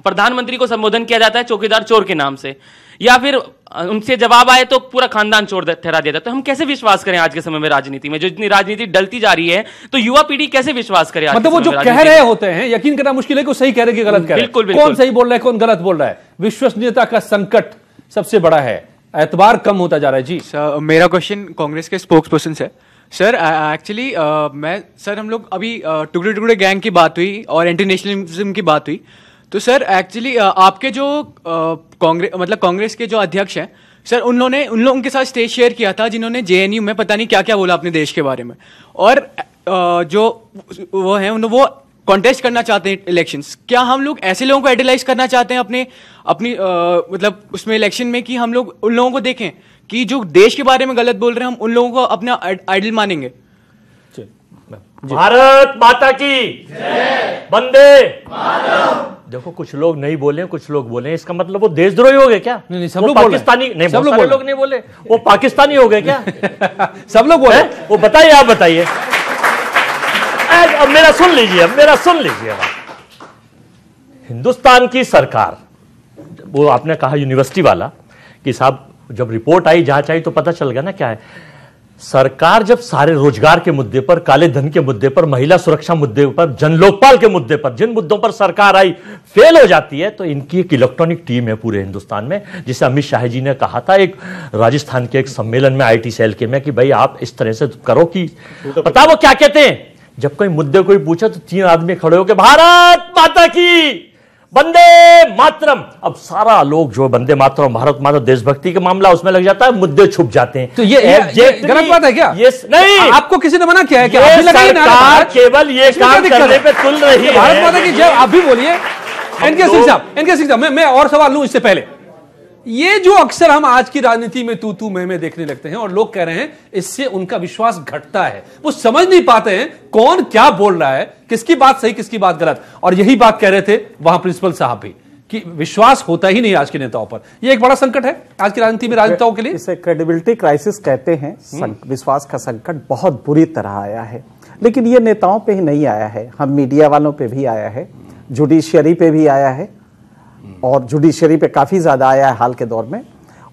प्रधानमंत्री को संबोधन किया जाता है चौकीदार चोर के नाम से, या फिर उनसे जवाब आए तो पूरा खानदान चोर ठहरा दिया जाता है। हम कैसे विश्वास करें आज के समय में राजनीति में, जो इतनी राजनीति डलती जा रही है, तो युवा पीढ़ी कैसे विश्वास करे? मतलब वो जो कह रहे होते हैं यकीन करना मुश्किल है कि वो सही कह रहे हैं कि गलत कह रहे हैं। बिल्कुल। कौन सही बोल रहा है, कौन गलत बोल रहा है? विश्वसनीयता का संकट सबसे बड़ा है, एतबार कम होता जा रहा है। जी मेरा क्वेश्चन कांग्रेस के स्पोक्स पर्सन से सर, एक्चुअली हम लोग अभी टुकड़े टुकड़े गैंग की बात हुई और एंटी नेशनलिज्म की बात हुई, तो सर एक्चुअली आपके जो कांग्रेस के जो अध्यक्ष हैं सर, उन लोगों के साथ स्टेज शेयर किया था जिन्होंने जेएनयू में पता नहीं क्या क्या बोला अपने देश के बारे में, और जो वो हैं वो कॉन्टेस्ट करना चाहते हैं इलेक्शंस। क्या हम लोग ऐसे लोगों को आइडलाइज करना चाहते हैं अपनी मतलब उसमें इलेक्शन में, कि हम लोग उन लोगों को देखें कि जो देश के बारे में गलत बोल रहे हैं, हम उन लोगों को अपना आइडल मानेंगे? भारत माता की वंदे मातरम। देखो, कुछ लोग नहीं बोले, कुछ लोग बोले, इसका मतलब वो देशद्रोही हो गए क्या? नहीं, सब लोग पाकिस्तानी नहीं, सब लोग नहीं बोले, वो पाकिस्तानी हो गए क्या? सब लोग बोले। वो बताइए, आप बताइए। अब मेरा सुन लीजिए। हिंदुस्तान की सरकार, वो आपने कहा यूनिवर्सिटी वाला, कि साहब जब रिपोर्ट आई, जांच आई, तो पता चल गया ना क्या है। सरकार जब सारे रोजगार के मुद्दे पर, काले धन के मुद्दे पर, महिला सुरक्षा मुद्दे पर, जन लोकपाल के मुद्दे पर, जिन मुद्दों पर सरकार आई फेल हो जाती है, तो इनकी एक इलेक्ट्रॉनिक टीम है पूरे हिंदुस्तान में, जिसे अमित शाह जी ने कहा था एक राजस्थान के एक सम्मेलन में IT सेल के में, कि भाई आप इस तरह से करो कि पता वो क्या कहते हैं। जब कोई मुद्दे कोई पूछा तो 3 आदमी खड़े होकर भारत माता की वंदे मातरम। अब सारा लोग जो वंदे मातरम, भारत माता, देशभक्ति के मामला उसमें लग जाता है, मुद्दे छुप जाते हैं। तो ये गलत बात है क्या? नहीं, आपको किसी ने मना किया है क्या? सरकार केवल ये काम करने पे तुल रही है। भारत माता की जय आप भी बोलिए। इनके सिंह साहब, मैं और सवाल लूं इससे पहले। ये जो अक्सर हम आज की राजनीति में तू मैं देखने लगते हैं, और लोग कह रहे हैं इससे उनका विश्वास घटता है, वो समझ नहीं पाते हैं कौन क्या बोल रहा है, किसकी बात सही किसकी बात गलत। और यही बात कह रहे थे वहां प्रिंसिपल साहब भी, कि विश्वास होता ही नहीं आज के नेताओं पर। यह एक बड़ा संकट है आज की राजनीति में राजनेताओं के लिए। इसे क्रेडिबिलिटी क्राइसिस कहते हैं। विश्वास का संकट बहुत बुरी तरह आया है, लेकिन ये नेताओं पे ही नहीं आया है, हम मीडिया वालों पे भी आया है, जुडिशियरी पे भी आया है, और जुडिशियरी पे काफी ज्यादा आया है हाल के दौर में,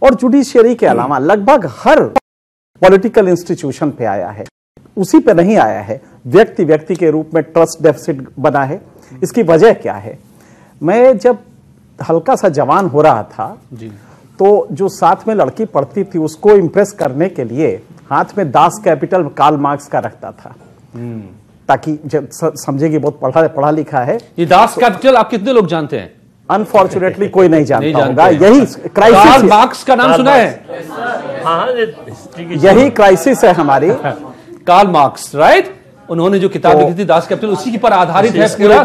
और जुडिशियरी के अलावा लगभग हर पॉलिटिकल इंस्टीट्यूशन पे आया है। उसी पे नहीं आया है, व्यक्ति व्यक्ति के रूप में ट्रस्ट डेफिसिट बना है। इसकी वजह क्या है? मैं जब हल्का सा जवान हो रहा था जी, तो जो साथ में लड़की पढ़ती थी उसको इंप्रेस करने के लिए हाथ में दास कैपिटल कार्ल मार्क्स का रखता था, ताकि जब समझेगी बहुत पढ़ा लिखा है। ये दास कैपिटल आप कितने लोग जानते हैं? अनफॉर्चुनेटली कोई नहीं जानता होगा। यही क्राइसिस, कार्ल मार्क्स का नाम सुना है? यही क्राइसिस है हमारी। Karl Marx, right? उन्होंने जो किताब लिखी थी दास कैपिटल, उसी के पर आधारित है पूरा।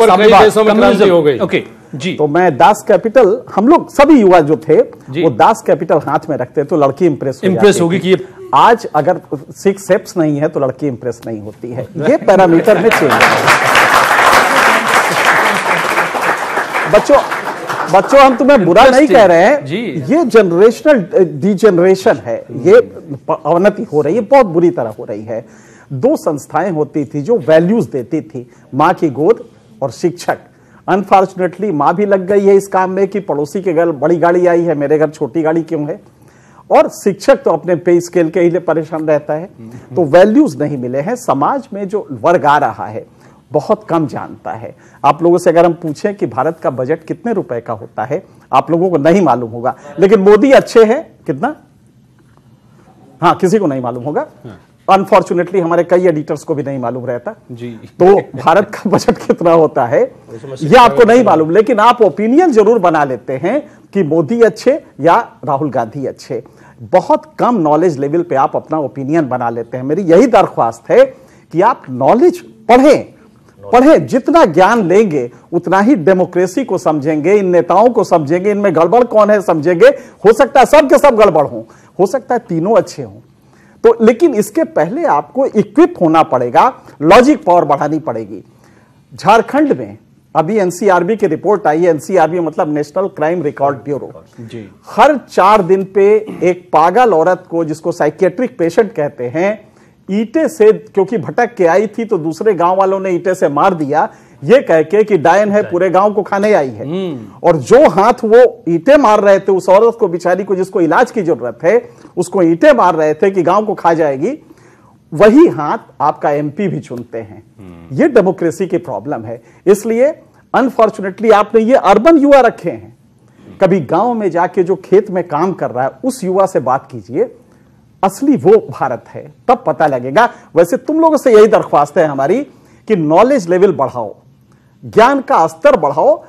हो गई। ओके जी, तो मैं दास कैपिटल, हम लोग सभी युवा जो थे वो दास कैपिटल हाथ में रखते तो लड़की इंप्रेस होगी कि आज अगर 6 स्टेप्स नहीं है तो लड़की इंप्रेस नहीं होती है। ये पैरामीटर में चेंज है। बच्चों हम तुम्हें बुरा नहीं कह रहे हैं जी, ये जनरेशनल डिजेनरेशन है, ये अवनति हो रही है, बहुत बुरी तरह हो रही है। 2 संस्थाएं होती थी जो वैल्यूज देती थी, माँ की गोद और शिक्षक। अनफॉर्चुनेटली माँ भी लग गई है इस काम में कि पड़ोसी के घर बड़ी गाड़ी आई है, मेरे घर छोटी गाड़ी क्यों है, और शिक्षक तो अपने पे स्केल के लिए परेशान रहता है। तो वैल्यूज नहीं मिले हैं। समाज में जो वर्ग आ रहा है बहुत कम जानता है। आप लोगों से अगर हम पूछें कि भारत का बजट कितने रुपए का होता है, आप लोगों को नहीं मालूम होगा, लेकिन मोदी अच्छे हैं कितना, हाँ किसी को नहीं मालूम होगा। अनफॉर्चुनेटली हमारे कई एडिटर्स को भी नहीं मालूम रहता जी। तो भारत का बजट कितना होता है ये आपको नहीं मालूम, लेकिन आप ओपिनियन जरूर बना लेते हैं कि मोदी अच्छे या राहुल गांधी अच्छे। बहुत कम नॉलेज लेवल पे आप अपना ओपिनियन बना लेते हैं। मेरी यही दरख्वास्त है कि आप नॉलेज पढ़ें, जितना ज्ञान लेंगे उतना ही डेमोक्रेसी को समझेंगे, इन नेताओं को समझेंगे, इनमें गड़बड़ कौन है समझेंगे। हो सकता है सब के सब गड़बड़ हो सकता है तीनों अच्छे हों, तो लेकिन इसके पहले आपको इक्विप होना पड़ेगा, लॉजिक पावर बढ़ानी पड़ेगी। झारखंड में अभी एनसीआरबी की रिपोर्ट आई है, एनसीआरबी मतलब नेशनल क्राइम रिकॉर्ड ब्यूरो जी, हर 4 दिन पे एक पागल औरत को, जिसको साइकियाट्रिक पेशेंट कहते हैं, ईंटे से, क्योंकि भटक के आई थी तो दूसरे गांव वालों ने ईंटे से मार दिया, ये कह के कि डायन है पूरे गांव को खाने आई है। और जो हाथ वो ईंटें मार रहे थे उस औरत को, बेचारी को जिसको इलाज की जरूरत है, उसको ईंटें मार रहे थे कि गांव को खा जाएगी, वही हाथ आपका एमपी भी चुनते हैं। ये डेमोक्रेसी की प्रॉब्लम है। इसलिए अनफॉर्चुनेटली आपने ये अर्बन युवा रखे हैं। कभी गांव में जाके जो खेत में काम कर रहा है उस युवा से बात कीजिए, असली वो भारत है, तब पता लगेगा। वैसे तुम लोगों से यही दरख्वास्त है हमारी कि नॉलेज लेवल बढ़ाओ, ज्ञान का स्तर बढ़ाओ।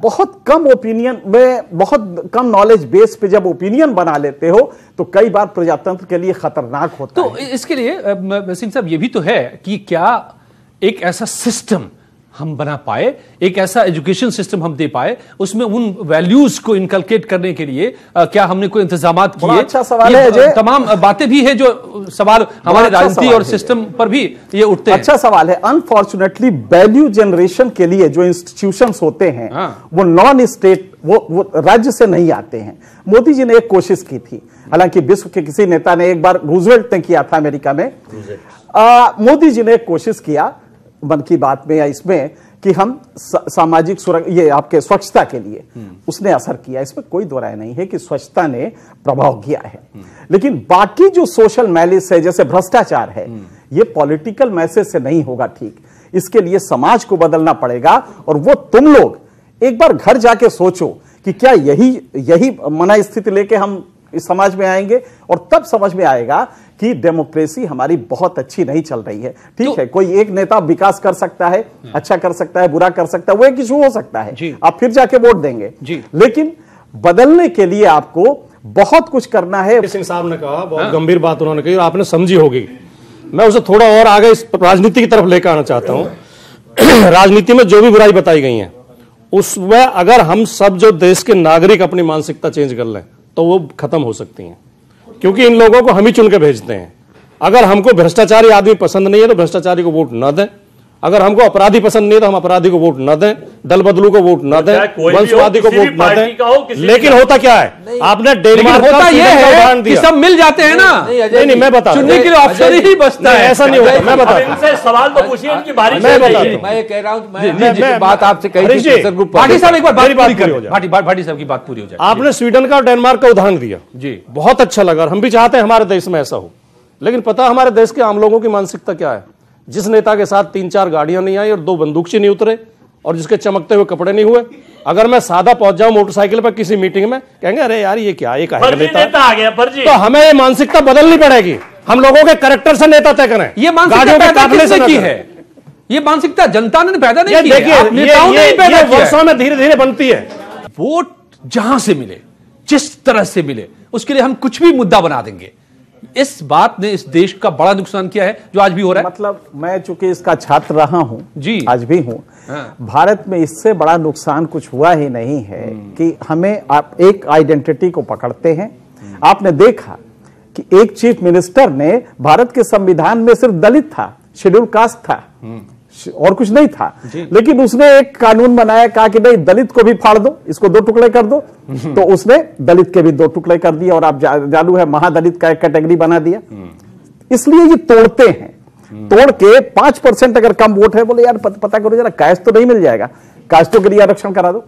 बहुत कम ओपिनियन में, बहुत कम नॉलेज बेस पे जब ओपिनियन बना लेते हो तो कई बार प्रजातंत्र के लिए खतरनाक होता है। तो इसके लिए सिंह साहब ये भी तो है कि क्या एक ऐसा सिस्टम हम बना पाए, एक ऐसा एजुकेशन सिस्टम हम दे पाए, उसमें उन वैल्यूज को इनकलकेट करने के लिए क्या हमने कोई इंतजाम किए? अच्छा सवाल है। तमाम बातें भी है जो सवाल हमारे राजनीति और सिस्टम पर भी ये उठते हैं। अच्छा सवाल है। अनफॉर्चुनेटली वैल्यू जनरेशन के लिए जो इंस्टीट्यूशंस होते हैं वो नॉन स्टेट, वो राज्य से नहीं आते हैं। मोदी जी ने एक कोशिश की थी, हालांकि विश्व के किसी नेता ने, एक बार रूजवेल्ट ने किया था अमेरिका में, मोदी जी ने एक कोशिश किया मन की बात में या इसमें कि हम सामाजिक सुरक्षा, ये आपके स्वच्छता के लिए उसने असर किया, इसमें कोई दो राय नहीं है कि स्वच्छता ने प्रभाव किया है। लेकिन बाकी जो सोशल मैलिस है, जैसे भ्रष्टाचार है, ये पॉलिटिकल मैसेज से नहीं होगा ठीक। इसके लिए समाज को बदलना पड़ेगा। और वो तुम लोग एक बार घर जाके सोचो कि क्या यही मना स्थिति लेके हम इस समाज में आएंगे, और तब समझ में आएगा कि डेमोक्रेसी हमारी बहुत अच्छी नहीं चल रही है। ठीक है, कोई एक नेता विकास कर सकता है, अच्छा कर सकता है, बुरा कर सकता है, वो एक इशू हो सकता है, आप फिर जाके वोट देंगे। लेकिन बदलने के लिए आपको बहुत कुछ करना है। सिंह साहब ने कहा, बहुत गंभीर बात उन्होंने कही और आपने समझी होगी। मैं उसे थोड़ा और आगे इस राजनीति की तरफ लेकर आना चाहता हूं। राजनीति में जो भी बुराई बताई गई है उसमें अगर हम सब जो देश के नागरिक अपनी मानसिकता चेंज कर लें तो वो खत्म हो सकती हैं, क्योंकि इन लोगों को हम ही चुन के भेजते हैं। अगर हमको भ्रष्टाचारी आदमी पसंद नहीं है तो भ्रष्टाचारी को वोट न दें, अगर हमको अपराधी पसंद नहीं है तो हम अपराधी को वोट न दें, दल बदलू को वोट न दें, वंशवादी को वोट न दें। लेकिन होता क्या है, आपने डेनमार्क का उदाहरण दिया कि सब मिल जाते हैं ना। नहीं, मैं बता, चुनने के लिए ऑप्शन ही बचता है। ऐसा नहीं होता। मैं बताता सवाल तो पूछिए, इनकी बारी मैं कह रहा हूं, बात आपसे कही भाटी साहब एक बार भाटी साहब की बात पूरी हो जाए। आपने स्वीडन का और डेनमार्क का उदाहरण दिया जी, बहुत अच्छा लगा। हम भी चाहते हैं हमारे देश में ऐसा हो, लेकिन पता हमारे देश के आम लोगों की मानसिकता क्या है? जिस नेता के साथ 3-4 गाड़ियां नहीं आई और 2 बंदूकची नहीं उतरे और जिसके चमकते हुए कपड़े नहीं हुए, अगर मैं सादा पहुंच जाऊं मोटरसाइकिल पर किसी मीटिंग में, कहेंगे अरे यार ये क्या, ये काहे का नेता आ गया फर्जी। तो हमें ये मानसिकता बदलनी पड़ेगी। हम लोगों के कैरेक्टर से नेता तय करें। ये मानसिकता किसने की है? ये मानसिकता जनता ने पैदा नहीं की है, नेताओं ने पैदा किया है। वर्षों में धीरे धीरे बनती है। वोट जहां से मिले, जिस तरह से मिले, उसके लिए हम कुछ भी मुद्दा बना देंगे। इस बात ने इस देश का बड़ा नुकसान किया है जो आज भी हो रहा है। मतलब मैं चूंकि इसका छात्र रहा हूं जी, आज भी हूं। भारत में इससे बड़ा नुकसान कुछ हुआ ही नहीं है कि हमें आप एक आइडेंटिटी को पकड़ते हैं। आपने देखा कि एक चीफ मिनिस्टर ने, भारत के संविधान में सिर्फ दलित था, शेड्यूल कास्ट था और कुछ नहीं था, लेकिन उसने एक कानून बनाया, कहा कि नहीं दलित को भी फाड़ दो, इसको 2 टुकड़े कर दो। तो उसने दलित के भी 2 टुकड़े कर दिया और आप चालू है महादलित का एक कैटेगरी बना दिया। इसलिए ये तोड़ते हैं, तोड़ के 5% अगर कम वोट है, बोले यार पता करो जरा कास्ट तो नहीं मिल जाएगा, कास्टों के लिए आरक्षण करा दो,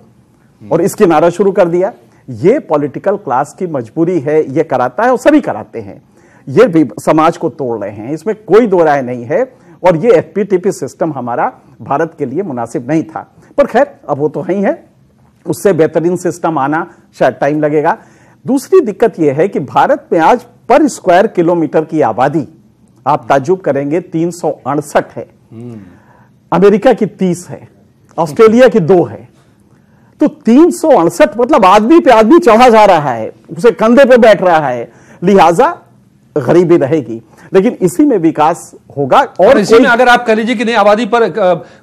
और इसकी नारा शुरू कर दिया। ये पॉलिटिकल क्लास की मजबूरी है, ये कराता है और सभी कराते हैं। ये भी समाज को तोड़ रहे हैं, इसमें कोई दो राय नहीं है। और ये एफपीटीपी सिस्टम हमारा भारत के लिए मुनासिब नहीं था, पर खैर अब वो तो ही है, उससे बेहतरीन सिस्टम आना शायद टाइम लगेगा। दूसरी दिक्कत यह है कि भारत में आज पर स्क्वायर किलोमीटर की आबादी, आप ताज्जुब करेंगे, 368 है। अमेरिका की 30 है, ऑस्ट्रेलिया की 2 है। तो 368 मतलब आदमी पे आदमी चढ़ा जा रहा है, उसे कंधे पे बैठ रहा है, लिहाजा गरीबी रहेगी। लेकिन इसी में विकास होगा। और इसी में अगर आप कह लीजिए कि नहीं आबादी पर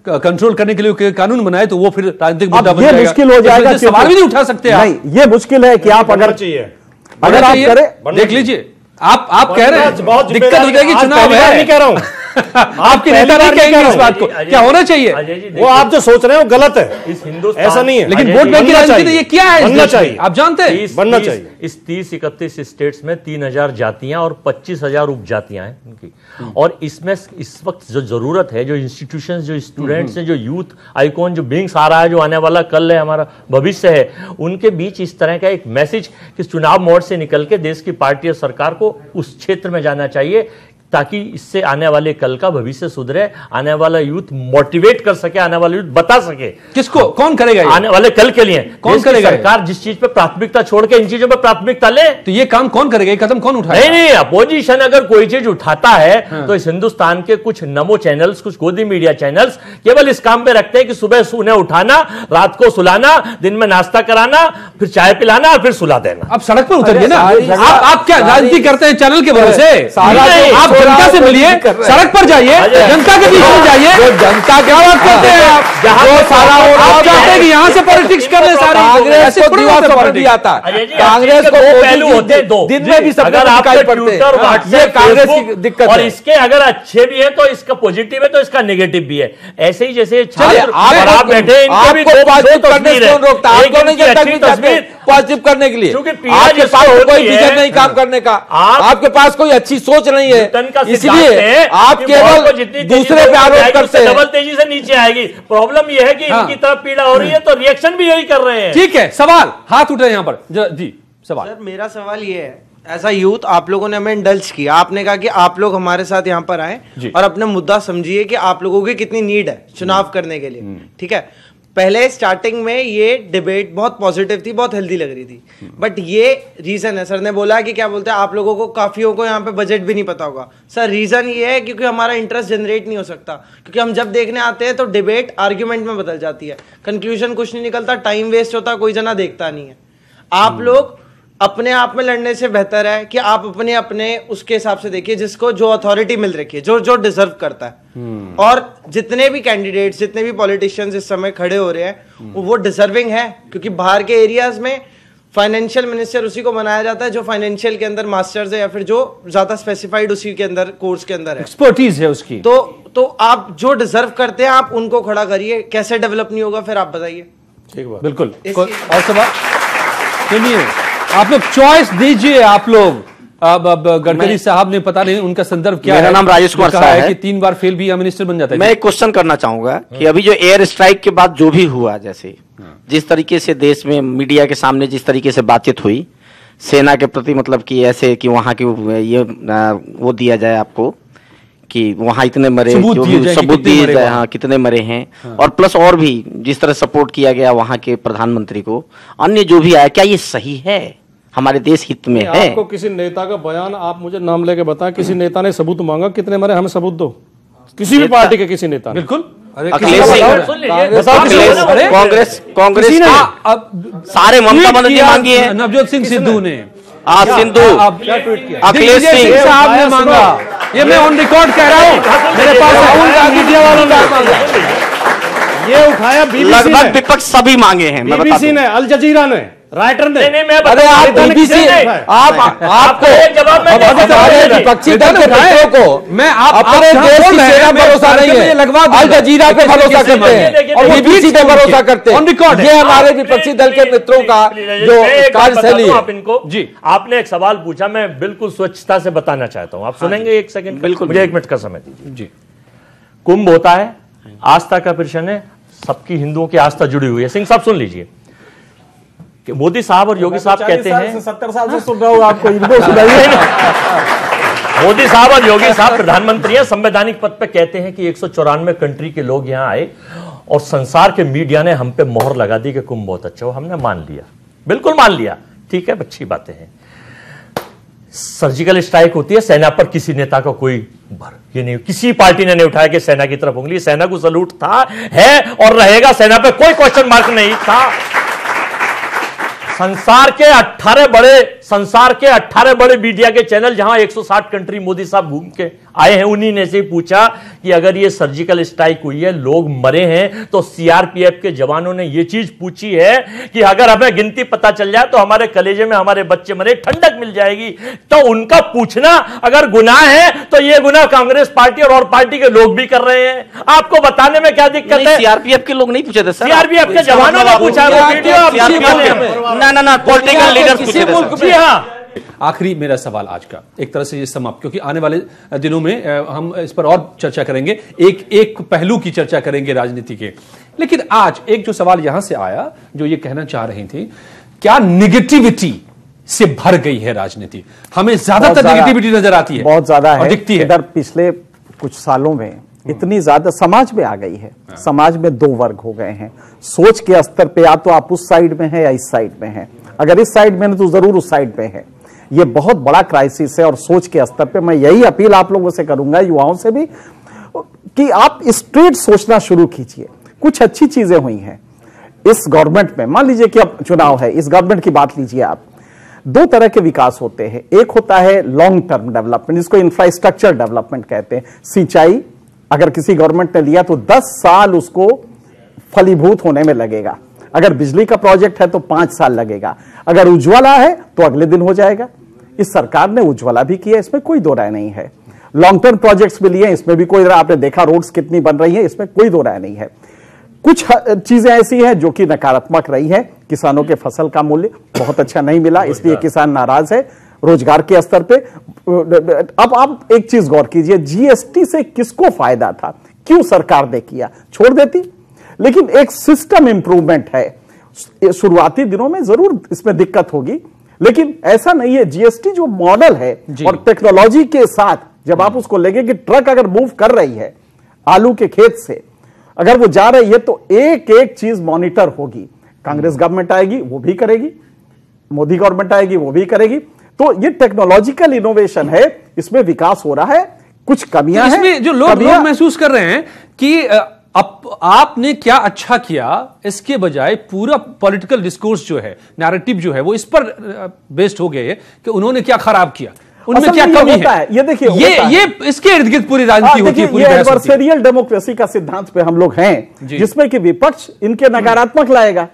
कंट्रोल करने के लिए कानून बनाए तो वो फिर राजनीतिक मुद्दा बन जाएगा, मुश्किल हो जाएगा। सवाल भी नहीं उठा सकते आप। नहीं, ये मुश्किल है कि आप अगर आप करें, देख लीजिए, आप कह रहे हैं दिक्कत हो जाएगी, चुनाव है, नहीं कह रहा हूं आपके नेता नहीं कहेंगे इस बात को, क्या होना चाहिए? वो आप जो सोच रहे हो गलत है, इस हिंदुस्तान ऐसा नहीं है। लेकिन वोट बैंक की राजनीति ये क्या है? बनना चाहिए, आप जानते हैं बनना चाहिए। इस 30-31 स्टेट्स में 3000 जातियां और 25,000 उपजातियां हैं उनकी, और इसमें इस वक्त जो जरूरत है, जो इंस्टीट्यूशन, जो स्टूडेंट्स हैं, जो यूथ आइकॉन, जो बिंग्स आ रहा है, जो आने वाला कल है, हमारा भविष्य है, उनके बीच इस तरह का एक मैसेज कि चुनाव मोड से निकल के देश की पार्टी और सरकार को उस क्षेत्र में जाना चाहिए, ताकि इससे आने वाले कल का भविष्य सुधरे, आने वाला यूथ मोटिवेट कर सके, आने वाला यूथ बता सके। किसको, कौन करेगा ये? आने वाले कल के लिए कौन करेगा? सरकार जिस चीज पे प्राथमिकता छोड़ के इन चीजों पे प्राथमिकता ले, तो ये काम कौन करेगा? ये कदम कौन उठाएगा? नहीं, अपोजिशन अगर कोई चीज उठाता है तो इस हिंदुस्तान के कुछ नमो चैनल्स, कुछ गोदी मीडिया चैनल्स केवल इस काम पे रखते हैं कि सुबह उन्हें उठाना, रात को सुलाना, दिन में नाश्ता कराना, फिर चाय पिलाना और फिर सुला देना। अब सड़क पर उतरिए ना। आप क्या राजनीति करते हैं चैनल के भरोसे? आप जनता से मिलिए, सड़क पर जाइए, जनता के बीच में जाइए। जो जनता क्या बात करते हैं आप? आप चाहते हैं कि यहाँ से पॉलिटिक्स कर ले सारे? कांग्रेस को दीवार पर भी आता है, कांग्रेस को पहलू होते हैं दो, दिन में भी सब अगर आपके ट्विटर, व्हाट्सएप, कांग्रेस की फेसबुक, दिक्कत और है। इसके अगर अच्छे भी है तो इसका पॉजिटिव है तो इसका नेगेटिव भी है। ऐसे ही जैसे छात्र आप बैठे, इनके भी दो तस्वीर है, आपको नहीं जनता की तस्वीर पॉजिटिव करने के लिए, आपके पास कोई विजन नहीं काम करने का, आपके पास कोई अच्छी सोच नहीं है, इसलिए आप केवल दूसरे पे आरोप करते हैं, डबल तेजी से नीचे आएगी। प्रॉब्लम यह है कि इनकी तरफ पीड़ा हो रही है तो रिएक्शन भी यही कर रहे हैं। ठीक है, सवाल हाथ उठ रहे हैं यहां पर जी। सवाल सर, मेरा सवाल ये है, एज अ यूथ आप लोगों ने हमें इंडल्ज किया, आपने कहा कि आप लोग हमारे साथ यहाँ पर आए और अपने मुद्दा समझिए कि आप लोगों की कितनी नीड है चुनाव करने के लिए, ठीक है। पहले स्टार्टिंग में ये डिबेट बहुत पॉजिटिव थी, बहुत हेल्दी लग रही थी, बट ये रीजन है, सर ने बोला कि क्या बोलते हैं, आप लोगों को काफियों को यहाँ पे बजट भी नहीं पता होगा। सर रीजन ये है क्योंकि हमारा इंटरेस्ट जनरेट नहीं हो सकता, क्योंकि हम जब देखने आते हैं तो डिबेट आर्ग्यूमेंट में बदल जाती है, कंक्लूजन कुछ नहीं निकलता, टाइम वेस्ट होता, कोई जना देखता नहीं है। आप लोग अपने आप में लड़ने से बेहतर है कि आप अपने अपने उसके हिसाब से देखिए, जिसको जो अथॉरिटी मिल रखी है, जो जो डिजर्व करता है। और जितने भी कैंडिडेट्स, जितने भी पॉलिटिशियंस इस समय खड़े हो रहे हैं वो डिजर्विंग है, क्योंकि बाहर के एरियाज में फाइनेंशियल मिनिस्टर उसी को बनाया जाता है जो फाइनेंशियल के अंदर मास्टर्स है या फिर जो ज्यादा स्पेसिफाइड उसी के अंदर कोर्स के अंदर है, एक्सपर्टीज है उसकी। तो आप जो डिजर्व करते हैं आप उनको खड़ा करिए, कैसे डेवलप नहीं होगा फिर आप बताइए। ठीक बात, बिल्कुल। और सवाल सुनिए, आप लोग चॉइस दीजिए। आप लोग अब गडकरी साहब ने पता नहीं उनका संदर्भ क्या है। मेरा नाम राजेश कुमार शाह है कि 3 बार फेल भी मिनिस्टर बन जाता है। मैं एक क्वेश्चन करना चाहूंगा कि अभी जो एयर स्ट्राइक के बाद जो भी हुआ, जैसे जिस तरीके से देश में मीडिया के सामने जिस तरीके से बातचीत हुई सेना के प्रति, मतलब कि ऐसे कि वहां की ये वो दिया जाए आपको कि वहां इतने मरे, सबूत दिए जाए, हाँ कितने मरे हैं, और प्लस और भी जिस तरह सपोर्ट किया गया वहां के प्रधानमंत्री को, अन्य जो भी आया, क्या ये सही है, हमारे देश हित में है? आपको किसी नेता का बयान, आप मुझे नाम लेके बताएं, किसी नेता ने सबूत मांगा कितने मरे, हमें सबूत दो, किसी भी पार्टी के किसी नेता। बिल्कुल, कांग्रेस सारे ममता बनर्जी मांगी है, नवजोत सिंह सिद्धू ने, सिंधु, अखिलेश सिंह साहब ने मांगा, ये मैं ऑन रिकॉर्ड कह रहा हूं, मेरे पास राहुल गांधी मीडिया वालों ने मांगा, ये उठाया बीबीसी ने, लगभग विपक्ष सभी मांगे हैं, बीबीसी ने, अल जजीरा ने, राइटर ने। अरे आप बीबीसी, आपको विपक्षी दल के मित्रों को मैं अपने देश की सेना भरोसा नहीं है, अल जजीरा पे भरोसा करते हैं और बीबीसी पे भरोसा करते हैं। ये हमारे विपक्षी दल के मित्रों का जो कार्यशैली है। आप इनको जी, आपने एक सवाल पूछा, मैं बिल्कुल स्वच्छता से बताना चाहता हूं, आप सुनेंगे एक सेकंड? बिल्कुल, मुझे 1 मिनट का समय दीजिए जी। कुंभ होता है, आस्था का प्रश्न है, सबकी हिंदुओं की आस्था जुड़ी हुई है। सिंह साहब सुन लीजिए कि मोदी साहब और योगी साहब कहते हैं, 70 साल से सुन रहा हूं आपको, इनको सुनाइए। मोदी साहब और योगी साहब प्रधानमंत्री हैं, संवैधानिक पद पे कहते हैं कि 194 कंट्री के लोग यहां आए और संसार के मीडिया ने हम पे मोहर लगा दी कि कुंभ बहुत अच्छा हो, हमने मान लिया, बिल्कुल मान लिया, ठीक है, अच्छी बातें हैं। सर्जिकल स्ट्राइक होती है, सेना पर किसी नेता का कोई ये नहीं, किसी पार्टी ने नहीं उठाया कि सेना की तरफ उंगली, सेना को सलूट था, है और रहेगा, सेना पे कोई क्वेश्चन मार्क नहीं था। संसार के 18 बड़े मीडिया के चैनल, जहां 160 कंट्री मोदी साहब घूम के आए हैं उन्हीं ने से पूछा कि अगर ये सर्जिकल स्ट्राइक हुई है, लोग मरे हैं, तो सीआरपीएफ के जवानों ने ये चीज पूछी है कि अगर हमें गिनती पता चल जाए तो हमारे कलेजे में हमारे बच्चे मरे, ठंडक मिल जाएगी। तो उनका पूछना अगर गुनाह है तो ये गुनाह कांग्रेस पार्टी और पार्टी के लोग भी कर रहे हैं। आपको बताने में क्या दिक्कत है? सीआरपीएफ के लोग नहीं पूछे थे सर, सीआरपीएफ के जवानों ने पूछा। ना पॉलिटिकल लीडर्स पूछे थे। जी हाँ। आखिरी मेरा सवाल आज का, एक तरह से ये समाप्त, क्योंकि आने वाले दिनों में हम इस पर और चर्चा करेंगे, एक पहलू की चर्चा करेंगे राजनीति के। लेकिन आज एक जो सवाल यहां से आया, जो ये कहना चाह रही थी, क्या निगेटिविटी से भर गई है राजनीति? हमें ज्यादातर निगेटिविटी नजर आती है, बहुत ज्यादा है, दिखती है। इधर पिछले कुछ सालों में इतनी ज्यादा समाज में आ गई है। समाज में दो वर्ग हो गए हैं सोच के स्तर पे, या तो आप उस साइड में हैं या इस साइड में हैं। अगर इस साइड में तो जरूर उस साइड में है। ये बहुत बड़ा क्राइसिस है। और सोच के स्तर पे मैं यही अपील आप लोगों से करूंगा, युवाओं से भी, कि आप स्ट्रेट सोचना शुरू कीजिए। कुछ अच्छी चीजें हुई हैं इस गवर्नमेंट में। मान लीजिए कि अब चुनाव है, इस गवर्नमेंट की बात लीजिए आप। दो तरह के विकास होते हैं, एक होता है लॉन्ग टर्म डेवलपमेंट, जिसको इंफ्रास्ट्रक्चर डेवलपमेंट कहते हैं। सिंचाई अगर किसी गवर्नमेंट ने लिया तो 10 साल उसको फलीभूत होने में लगेगा। अगर बिजली का प्रोजेक्ट है तो 5 साल लगेगा। अगर उज्ज्वला है तो अगले दिन हो जाएगा। इस सरकार ने उज्ज्वला भी किया, इसमें कोई दो राय नहीं है। लॉन्ग टर्म प्रोजेक्ट्स भी लिए, इसमें भी कोई, आपने देखा रोड्स कितनी बन रही है, इसमें कोई दो राय नहीं है। कुछ चीजें ऐसी हैं जो कि नकारात्मक रही है। किसानों के फसल का मूल्य बहुत अच्छा नहीं मिला, इसलिए किसान नाराज है। रोजगार के स्तर पे अब आप एक चीज गौर कीजिए, जीएसटी से किसको फायदा था? क्यों सरकार ने किया? छोड़ देती। लेकिन एक सिस्टम इंप्रूवमेंट है। शुरुआती दिनों में जरूर इसमें दिक्कत होगी, लेकिन ऐसा नहीं है। जीएसटी जो मॉडल है और टेक्नोलॉजी के साथ जब आप उसको लेंगे कि ट्रक अगर मूव कर रही है आलू के खेत से, अगर वो जा रही है तो एक एक चीज मॉनिटर होगी। कांग्रेस गवर्नमेंट आएगी वो भी करेगी, मोदी गवर्नमेंट आएगी वो भी करेगी। तो ये टेक्नोलॉजिकल इनोवेशन है, इसमें विकास हो रहा है। कुछ कमियां हैं, इसमें जो लोग महसूस कर रहे हैं कि आपने क्या अच्छा किया, इसके बजाय पूरा पॉलिटिकल डिस्कोर्स जो है, नैरेटिव जो है, वो इस पर बेस्ड हो गए कि उन्होंने क्या खराब किया, उनमें क्या कमी है। ये देखिए, ये इसके इर्द गिर्द पूरी राजनीति होती है, पूरी एडवर्सरियल डेमोक्रेसी का सिद्धांत पे हम लोग हैं, जिसमें कि विपक्ष इनके नकारात्मक लाएगा,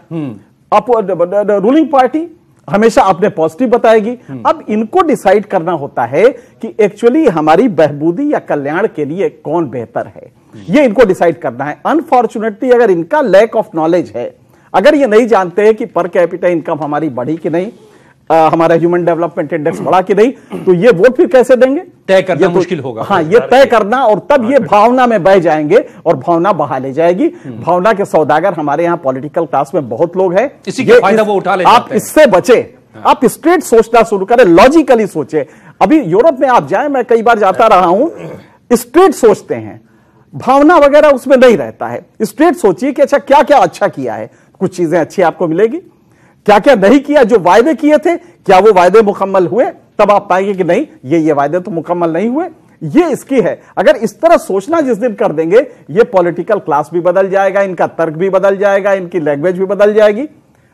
रूलिंग पार्टी हमेशा अपने पॉजिटिव बताएगी। अब इनको डिसाइड करना होता है कि एक्चुअली हमारी बहबूदी या कल्याण के लिए कौन बेहतर है, ये इनको डिसाइड करना है। अनफॉर्चुनेटली अगर इनका लैक ऑफ नॉलेज है, अगर ये नहीं जानते हैं कि पर कैपिटा इनकम हमारी बढ़ी कि नहीं, हमारा ह्यूमन डेवलपमेंट इंडेक्स बढ़ा कि नहीं, तो ये वोट फिर कैसे देंगे? तय करना मुश्किल होगा। हाँ, ये तय करना, और तब ये भावना में बह जाएंगे और भावना बहा ले जाएगी। भावना के सौदागर हमारे यहाँ पॉलिटिकल क्लास में बहुत लोग हैं, इसी का फायदा वो उठा ले। आप इससे बचे, आप स्ट्रेट सोचना शुरू करें, लॉजिकली सोचे। अभी यूरोप में आप जाएं, मैं कई बार जाता रहा हूं, स्ट्रेट सोचते हैं, भावना वगैरह उसमें नहीं रहता है। स्ट्रेट सोचिए कि अच्छा क्या क्या अच्छा किया है, कुछ चीजें अच्छी आपको मिलेगी, क्या क्या नहीं किया, जो वायदे किए थे क्या वो वायदे मुकम्मल हुए, तब आप पाएंगे कि नहीं ये वायदे तो मुकम्मल नहीं हुए। ये इसकी है। अगर इस तरह सोचना जिस दिन कर देंगे, ये पॉलिटिकल क्लास भी बदल जाएगा, इनका तर्क भी बदल जाएगा, इनकी लैंग्वेज भी बदल जाएगी,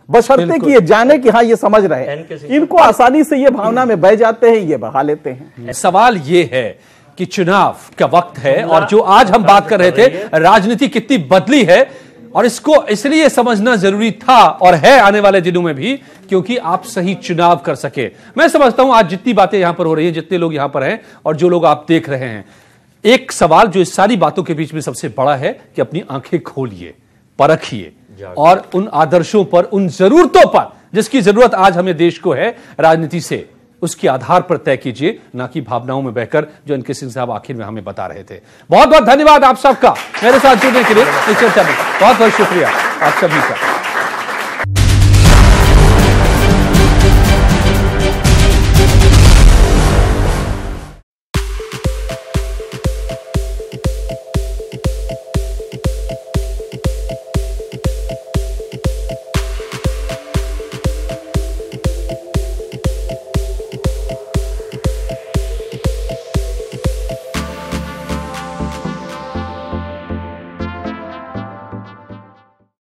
बशर्ते कि ये जाने कि हाँ ये समझ रहे हैं। इनको आसानी से ये भावना में बह जाते हैं, ये बहा लेते हैं। सवाल ये है कि चुनाव का वक्त है, और जो आज हम बात कर रहे थे, राजनीति कितनी बदली है, और इसको इसलिए समझना जरूरी था और है आने वाले दिनों में भी, क्योंकि आप सही चुनाव कर सके। मैं समझता हूं आज जितनी बातें यहां पर हो रही हैं, जितने लोग यहां पर हैं और जो लोग आप देख रहे हैं, एक सवाल जो इस सारी बातों के बीच में सबसे बड़ा है कि अपनी आंखें खोलिए, परखिए, और उन आदर्शों पर, उन जरूरतों पर जिसकी जरूरत आज हमें देश को है, राजनीति से उसके आधार पर तय कीजिए, ना कि भावनाओं में बहकर, जो एनके सिंह साहब आखिर में हमें बता रहे थे। बहुत बहुत धन्यवाद आप सबका मेरे साथ जुड़ने के लिए इस चर्चा में। बहुत बहुत शुक्रिया आप सभी का।